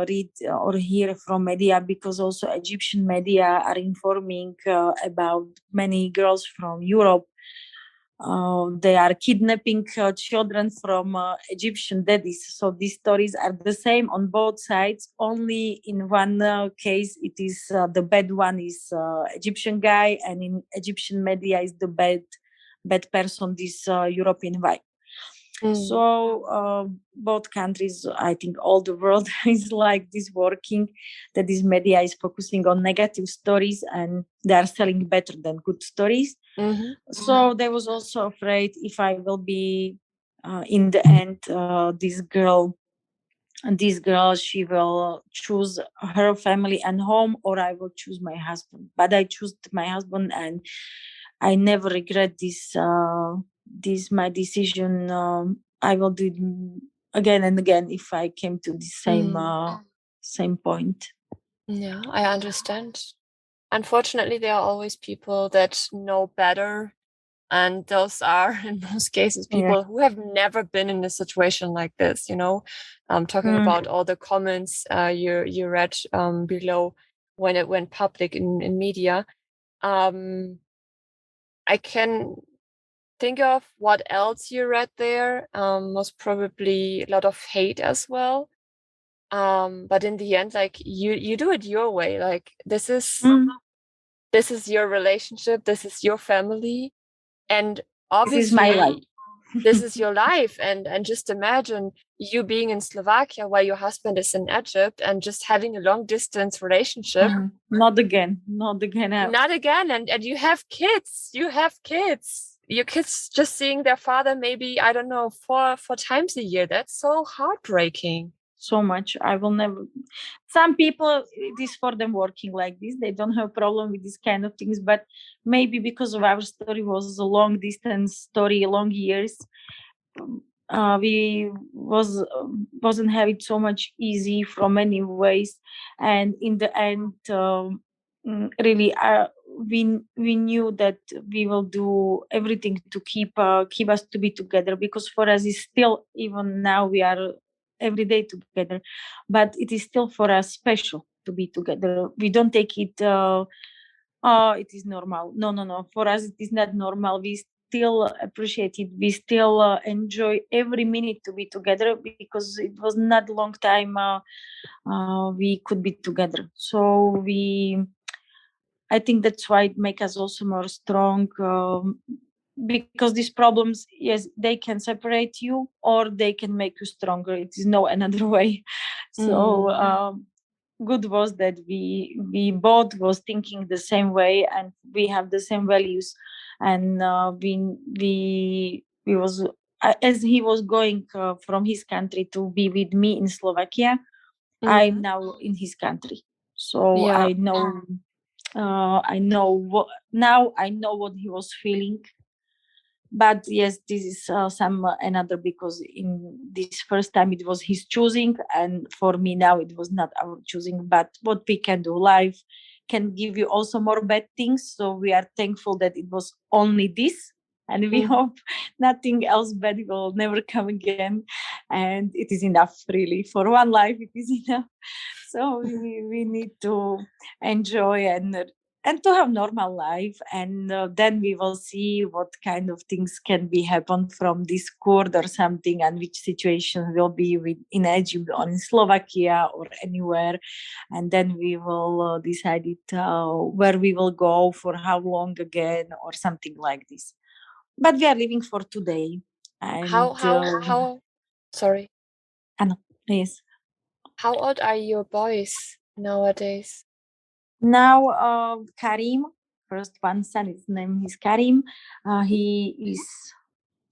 read or hear from media, because also Egyptian media are informing about many girls from Europe. They are kidnapping children from Egyptian daddies. So these stories are the same on both sides. Only in one case, it is the bad one is Egyptian guy, and in Egyptian media is the bad person, this European wife. So both countries, I think all the world is like this working, that this media is focusing on negative stories and they are selling better than good stories. So they was also afraid if I will be in the end this girl this girl, she will choose her family and home, or I will choose my husband. But I choose my husband, and I never regret this my decision. I will do it again and again if I came to the same point. Yeah, I understand. Unfortunately, there are always people that know better. And those are, in most cases, people who have never been in a situation like this, talking about all the comments you read below when it went public in media. I can think of what else you read there. Most probably a lot of hate as well. But in the end, like you do it your way. Like this is your relationship, this is your family, and obviously this is my life. This is your life. And just imagine you being in Slovakia while your husband is in Egypt and just having a long distance relationship. Not again. Not again. And you have kids. Your kids just seeing their father maybe, I don't know, four times a year. That's so heartbreaking. So much. I will never. Some people, it is for them working like this. They don't have problem with this kind of things. But maybe because of our story was a long distance story, long years, we wasn't having so much easy from many ways, and in the end, really, we knew that we will do everything to keep us to be together, because for us is still, even now we are every day together, but it is still for us special to be together. We don't take it it is normal. No, for us it is not normal. We still appreciate it. We still enjoy every minute to be together, because it was not long time we could be together. So I think that's why it makes us also more strong, because these problems, yes, they can separate you or they can make you stronger. It is no another way. So good was that we both was thinking the same way, and we have the same values, and we was as he was going from his country to be with me in Slovakia, I'm now in his country. So I know what now. I know what he was feeling. But yes, this is some another, because in this first time it was his choosing, and for me now it was not our choosing. But what we can do, life can give you also more bad things. So we are thankful that it was only this, and we hope nothing else bad will never come again. And it is enough, really, for one life. It is enough. So we need to enjoy and to have normal life, and then we will see what kind of things can be happen from this court or something, and which situation will be with in Egypt or in Slovakia or anywhere, and then we will decide it where we will go, for how long again, or something like this. But we are living for today. And how sorry, Anna, yes. How old are your boys nowadays? Now, Karim, first one son, his name is Karim. He is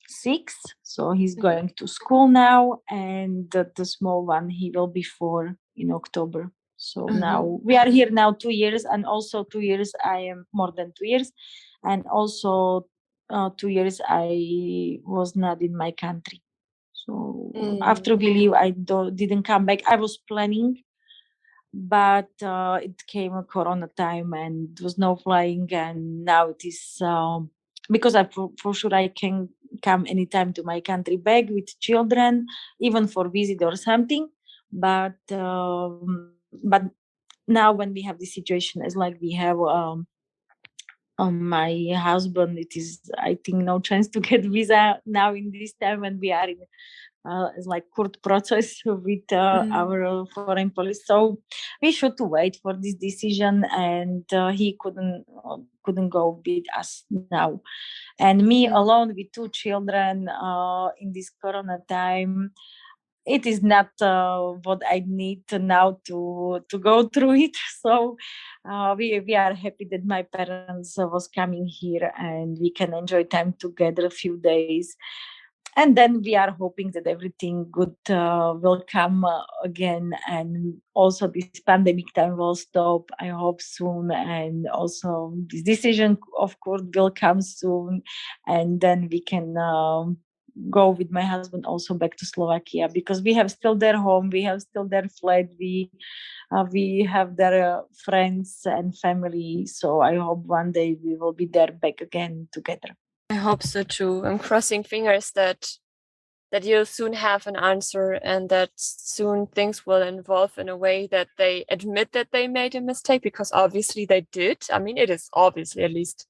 6, so he's going to school now, and the small one, he will be 4 in October. So now we are here now 2 years, and also 2 years I am more than 2 years, and also 2 years I was not in my country. So after we leave, I didn't come back. I was planning, but it came a corona time and there was no flying, and now it is because I for sure I can come anytime to my country back with children, even for visit or something. But now when we have this situation as like we have my husband, it is, I think, no chance to get visa now in this time when we are in it's like court process with our foreign police. So we should wait for this decision, and he couldn't go with us now. And me alone with 2 children in this corona time, it is not what I need now to go through it. So we are happy that my parents was coming here, and we can enjoy time together a few days. and then we are hoping that everything good will come again, and also this pandemic time will stop, I hope soon, and also this decision of course will come soon, and then we can go with my husband also back to Slovakia, because we have still their home, we have still their flat, we have their friends and family, so I hope one day we will be there back again together. I hope so too. I'm crossing fingers that you'll soon have an answer, and that soon things will evolve in a way that they admit that they made a mistake, because obviously they did. I mean, it is obviously, at least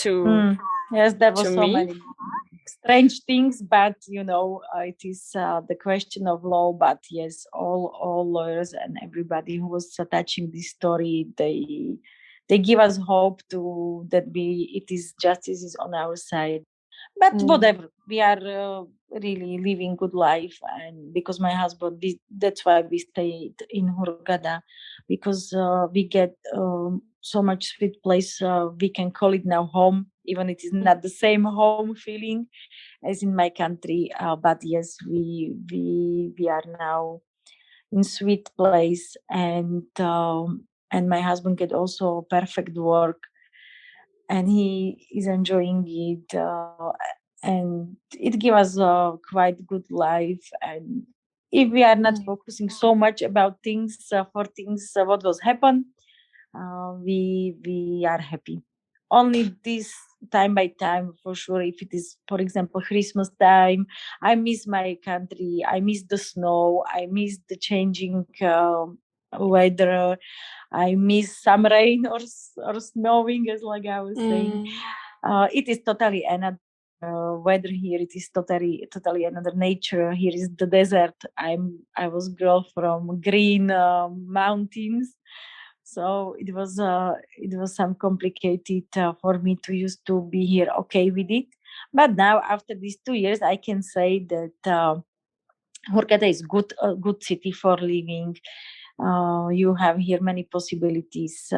to Yes, there was so me. many strange things, but it is the question of law. But yes, all lawyers and everybody who was touching this story, they give us hope to that it is justice is on our side. But whatever, we are really living good life, and because my husband, that's why we stayed in Hurghada, because we get so much sweet place. We can call it now home, even it is not the same home feeling as in my country. But yes, we are now in sweet place, and my husband get also perfect work, and he is enjoying it, and it gives us a quite good life. And if we are not focusing so much about things for things what was happen, we are happy. Only this time by time, for sure, if it is, for example, Christmas time, I miss my country, I miss the snow, I miss the changing weather, I miss some rain or snowing, as like I was saying. It is totally another weather here. It is totally another nature. Here is the desert. I was girl from green mountains, so it was some complicated for me to used to be here. Okay with it, but now after these 2 years, I can say that Hurghada is a good city for living. You have here many possibilities,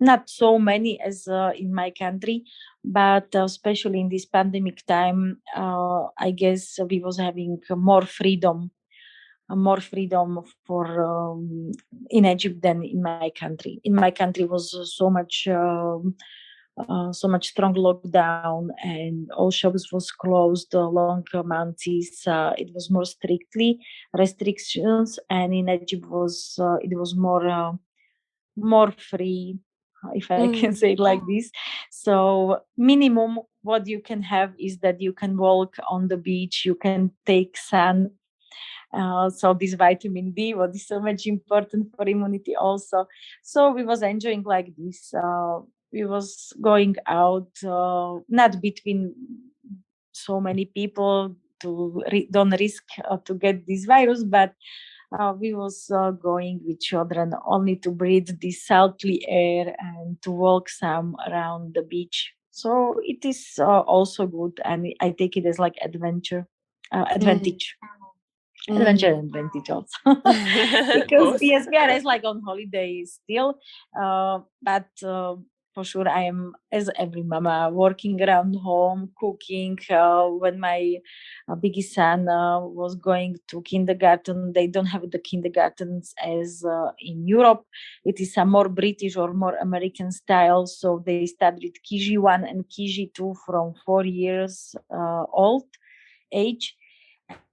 not so many as in my country, but especially in this pandemic time, I guess we was having more freedom for in Egypt than in my country. In my country was so much strong lockdown, and all shops was closed long months. It was more strictly restrictions, and in Egypt it was more free, if I can say it like this. So minimum what you can have is that you can walk on the beach, you can take sun. So this vitamin D, what is so much important for immunity also. So we was enjoying like this. We was going out, not between so many people to don't risk to get this virus, but we was going with children only to breathe this salty air and to walk some around the beach. So it is also good, and I take it as like advantage. Adventure and advantage also. Because yes, we are as like on holiday still, but for sure I am, as every mama, working around home, cooking. When my biggest son was going to kindergarten, they don't have the kindergartens as in Europe. It is a more British or more American style, so they start with KG1 and KG2 from 4 years old age,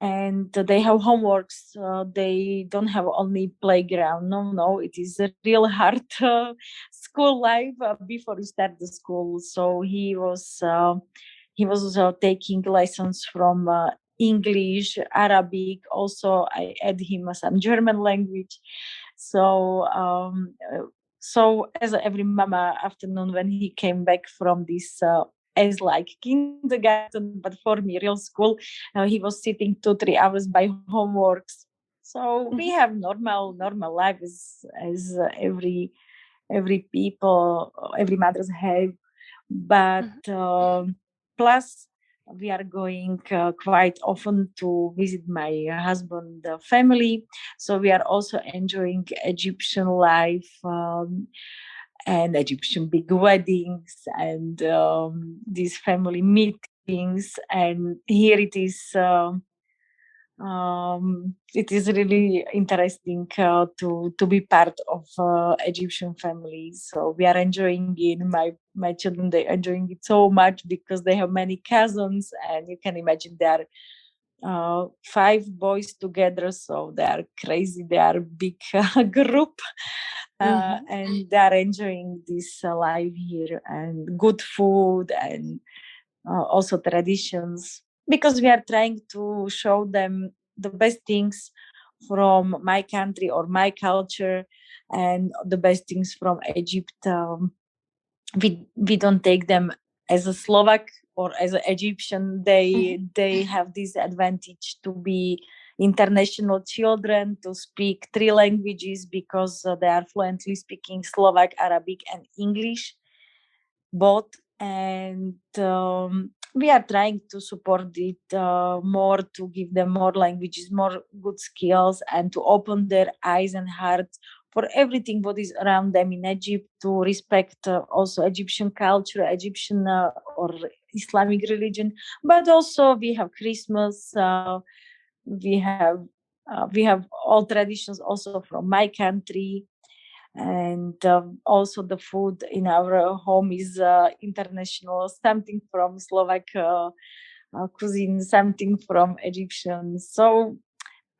and they have homeworks. They don't have only playground. No, it is a real hard school life before you start the school. So he was taking lessons from English, Arabic. Also, I add him some German language. So so as every mama afternoon when he came back from this as like kindergarten, but for me real school, he was sitting 2-3 hours by homeworks. So we have normal life as every people, every mothers have, but plus we are going quite often to visit my husband family, so we are also enjoying Egyptian life, and Egyptian big weddings, and these family meetings. things, and here it is really interesting to be part of Egyptian families. So we are enjoying it. My children, they enjoying it so much because they have many cousins, and you can imagine they are 5 boys together, so they are crazy. They are a big group, and they are enjoying this life here, and good food, and also traditions, because we are trying to show them the best things from my country or my culture, and the best things from Egypt. We don't take them as a Slovak or as an Egyptian. They have this advantage to be international children, to speak 3 languages, because they are fluently speaking Slovak, Arabic, and English both. And we are trying to support it more, to give them more languages, more good skills, and to open their eyes and hearts for everything what is around them in Egypt, to respect also Egyptian culture, Egyptian or Islamic religion. But also we have Christmas, we have all traditions also from my country. And also the food in our home is international, something from Slovak cuisine, something from Egyptian. So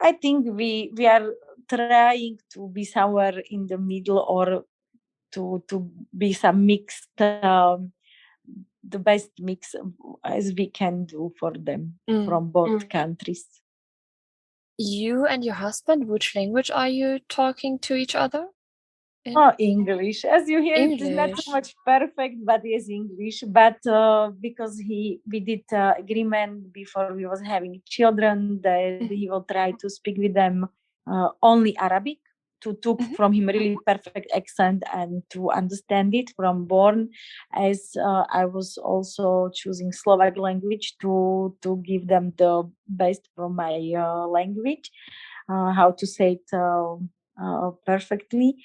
I think we are trying to be somewhere in the middle, or to be some mixed, the best mix as we can do for them from both countries. You and your husband, which language are you talking to each other? English. As you hear, it is not so much perfect, but yes, English. But because we did agreement before we was having children that he will try to speak with them only Arabic, to took from him really perfect accent and to understand it from born. As I was also choosing Slovak language to give them the best from my language, how to say it perfectly.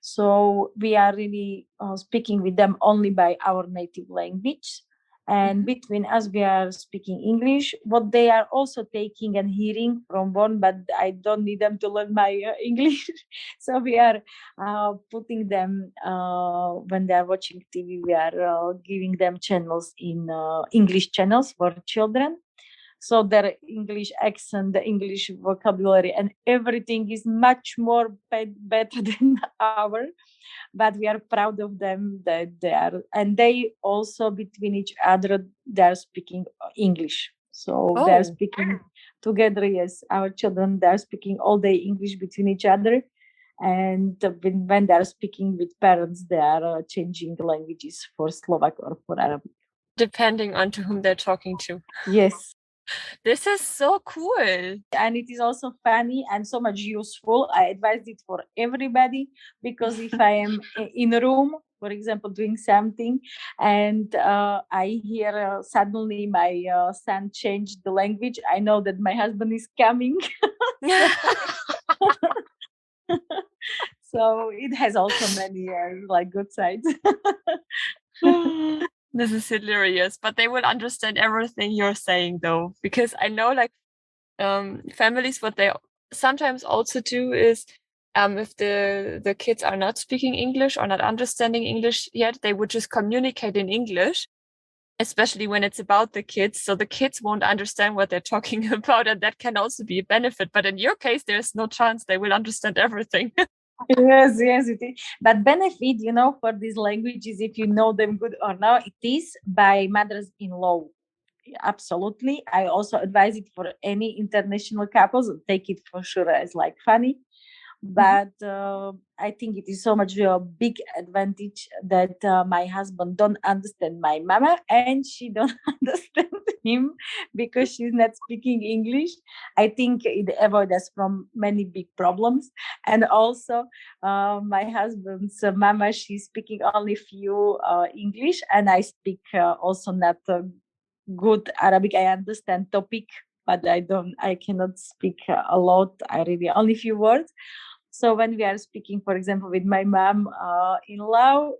So we are really speaking with them only by our native language. And between us, we are speaking English, what they are also taking and hearing from born, but I don't need them to learn my English. So we are putting them, when they are watching TV, we are giving them channels in English channels for children. So their English accent, the English vocabulary, and everything is much more better than our. But we are proud of them that they are, and they also between each other they are speaking English. So they are speaking together. Yes, our children, they are speaking all day English between each other. And when they are speaking with parents, they are changing the languages for Slovak or for Arabic, depending on to whom they're talking to. Yes. This is so cool. And it is also funny and so much useful. I advise it for everybody, because if I am in a room, for example, doing something, and I hear suddenly my son changed the language, I know that my husband is coming. So it has also many like good sides. This is hilarious, but they will understand everything you're saying though, because I know like families, what they sometimes also do is if the kids are not speaking English or not understanding English yet, they would just communicate in English, especially when it's about the kids. So the kids won't understand what they're talking about, and that can also be a benefit. But in your case, there's no chance they will understand everything. Yes, it is. But benefit, for these languages, if you know them good or not, it is by mothers-in-law. Absolutely. I also advise it for any international couples. Take it for sure as like funny. But I think it is so much a big advantage that my husband don't understand my mama, and she don't understand him because she's not speaking English. I think it avoids us from many big problems. And also my husband's mama, she's speaking only few English, and I speak also not good Arabic. I understand topic, but I cannot speak a lot. I really only few words. So when we are speaking, for example, with my mom in law,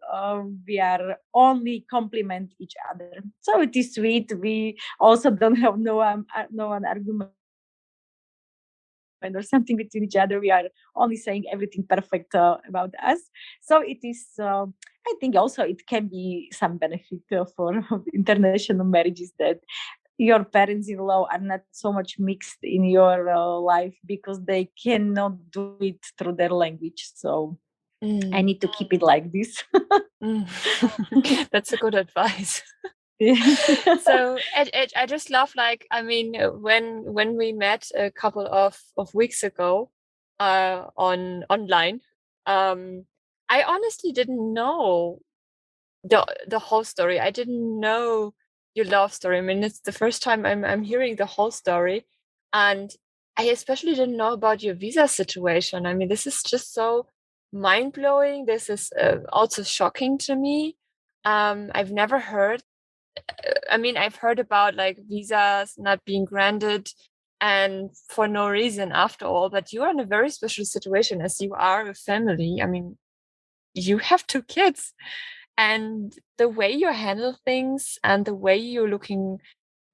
we are only compliment each other. So it is sweet. We also don't have no one argument or something between each other. We are only saying everything perfect about us. So it is. I think also it can be some benefit for international marriages that your parents-in-law are not so much mixed in your life because they cannot do it through their language. So I need to keep it like this. That's a good advice. So I just love, like, I mean, when we met a couple of weeks ago on online, I honestly didn't know the whole story. I didn't know your love story. I mean, it's the first time I'm hearing the whole story, and I especially didn't know about your visa situation. I mean, this is just so mind blowing. This is also shocking to me. I've never heard. I mean, I've heard about like visas not being granted and for no reason after all, but you are in a very special situation as you are a family. I mean, you have 2 kids, and the way you handle things and the way you're looking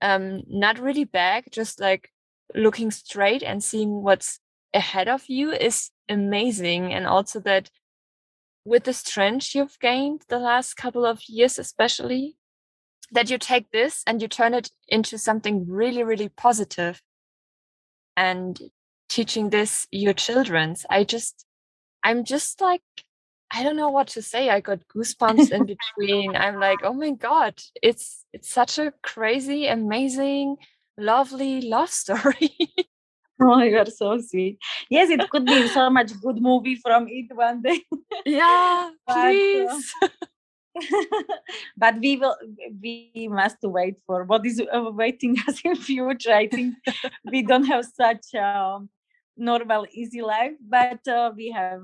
not really back, just like looking straight and seeing what's ahead of you is amazing. And also that with the strength you've gained the last couple of years, especially, that you take this and you turn it into something really, really positive and teaching this your children's. I'm just like, I don't know what to say. I got goosebumps in between. I'm like, oh my God, it's such a crazy, amazing, lovely love story. Oh, you are so sweet. Yes, it could be so much good movie from it one day. Yeah, But please. but we must wait for what is waiting us in future. I think we don't have such normal easy life, but we have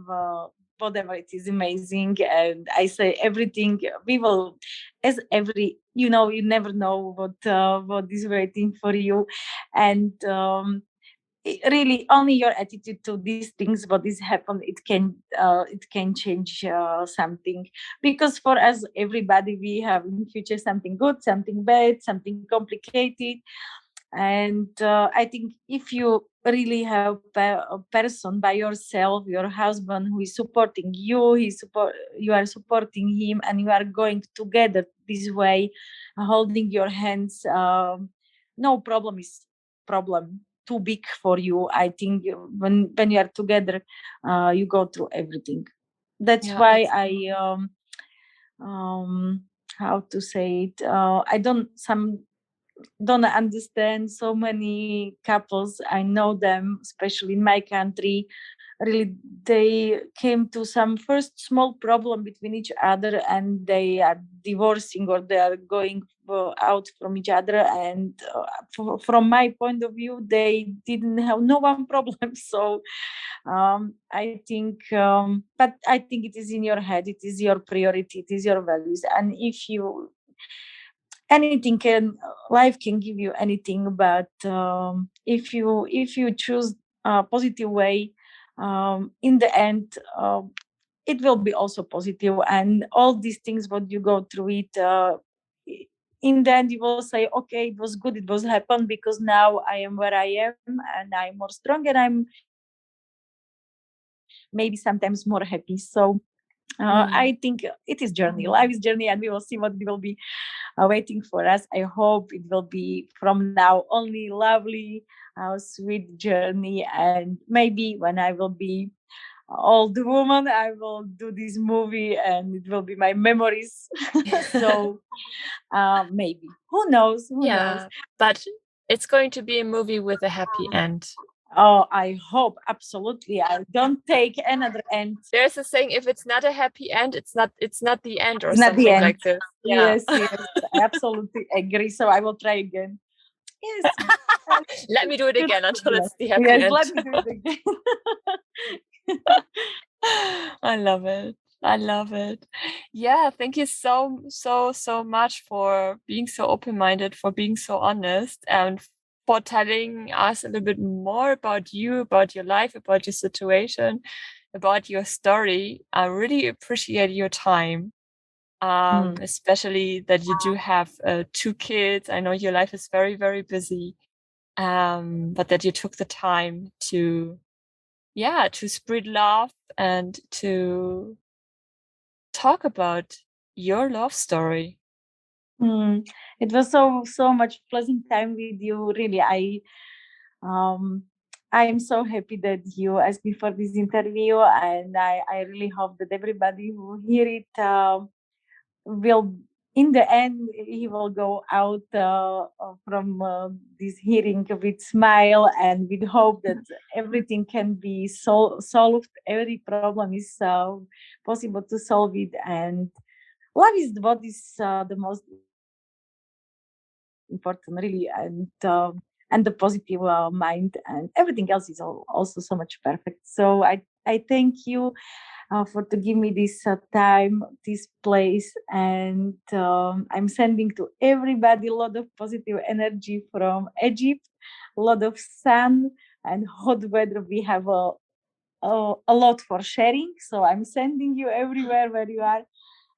whatever. It is amazing, and I say everything we will, as every, you never know what is waiting for you. And really only your attitude to these things, what is happen, it can change something. Because for us, everybody, we have in future something good, something bad, something complicated. And I think if you really have a person by yourself, your husband, who is supporting you, you are supporting him, and you are going together this way, holding your hands, no problem is problem too big for you. I think when you are together, you go through everything. That's Yeah, why I um how to say it, I don't understand so many couples. I know them, especially in my country. Really, they came to some first small problem between each other, and they are divorcing, or they are going out from each other. And from my point of view, they didn't have no one problem. So I think, but I think it is in your head. It is your priority. It is your values. And if you anything can life can give you anything, but if you choose a positive way, in the end, it will be also positive. And all these things what you go through it, in the end you will say, okay, it was good, it was happened, because now I am where I am, and I'm more strong, and I'm maybe sometimes more happy. So I think it is journey. Life is journey, and we will see what it will be waiting for us. I hope it will be from now only lovely, sweet journey. And maybe when I will be old woman, I will do this movie, and it will be my memories. So maybe, who knows? Who knows? yeah, but it's going to be a movie with a happy end. Oh, I hope, absolutely. I don't take another end. There's a saying: if it's not a happy end, it's not the end, or It's not the something end. like this. Yeah. Yes, yes, I absolutely agree. So I will try again. Yes. Let me do it Good. again until Yes, it's the happy yes, end. let me do it again. I love it. I love it. Yeah, thank you so much for being so open-minded, for being so honest, and for telling us a little bit more about you, about your life, about your situation. about your story. I really appreciate your time, especially that you do have 2 kids. I know your life is very, very busy, but that you took the time to spread love and to talk about your love story. It was so much pleasant time with you. Really, I'm so happy that you asked me for this interview, and I really hope that everybody who hear it will, in the end, he will go out from this hearing with smile and with hope that everything can be solved. Every problem is possible to solve it, and love is what is the most important, really, and the positive mind, and everything else is also so much perfect. So I thank you for to give me this time, this place, and I'm sending to everybody a lot of positive energy from Egypt, a lot of sun and hot weather. We have a lot for sharing, so I'm sending you everywhere where you are.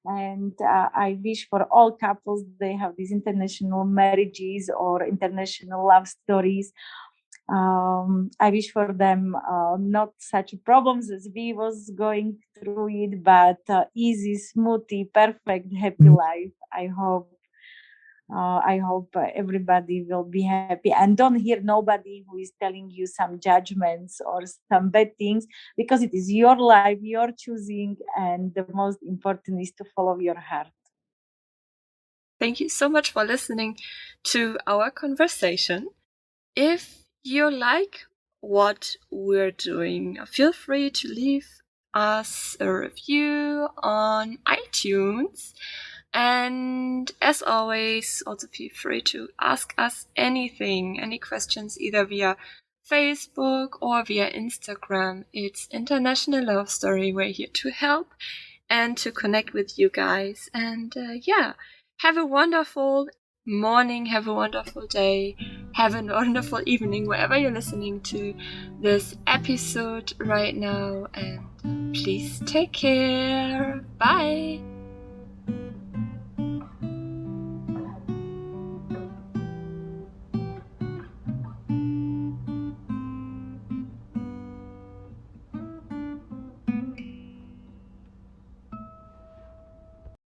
And I wish for all couples they have these international marriages or international love stories. I wish for them not such problems as we was going through it, but easy, smoothie, perfect, happy life. I hope everybody will be happy, and don't hear nobody who is telling you some judgments or some bad things, because it is your life, your choosing, and the most important is to follow your heart. Thank you so much for listening to our conversation. If you like what we're doing, feel free to leave us a review on iTunes. And as always, also feel free to ask us anything, any questions, either via Facebook or via Instagram. It's International Love Story. We're here to help and to connect with you guys. And have a wonderful morning, have a wonderful day, have a wonderful evening wherever you're listening to this episode right now. And please take care. Bye.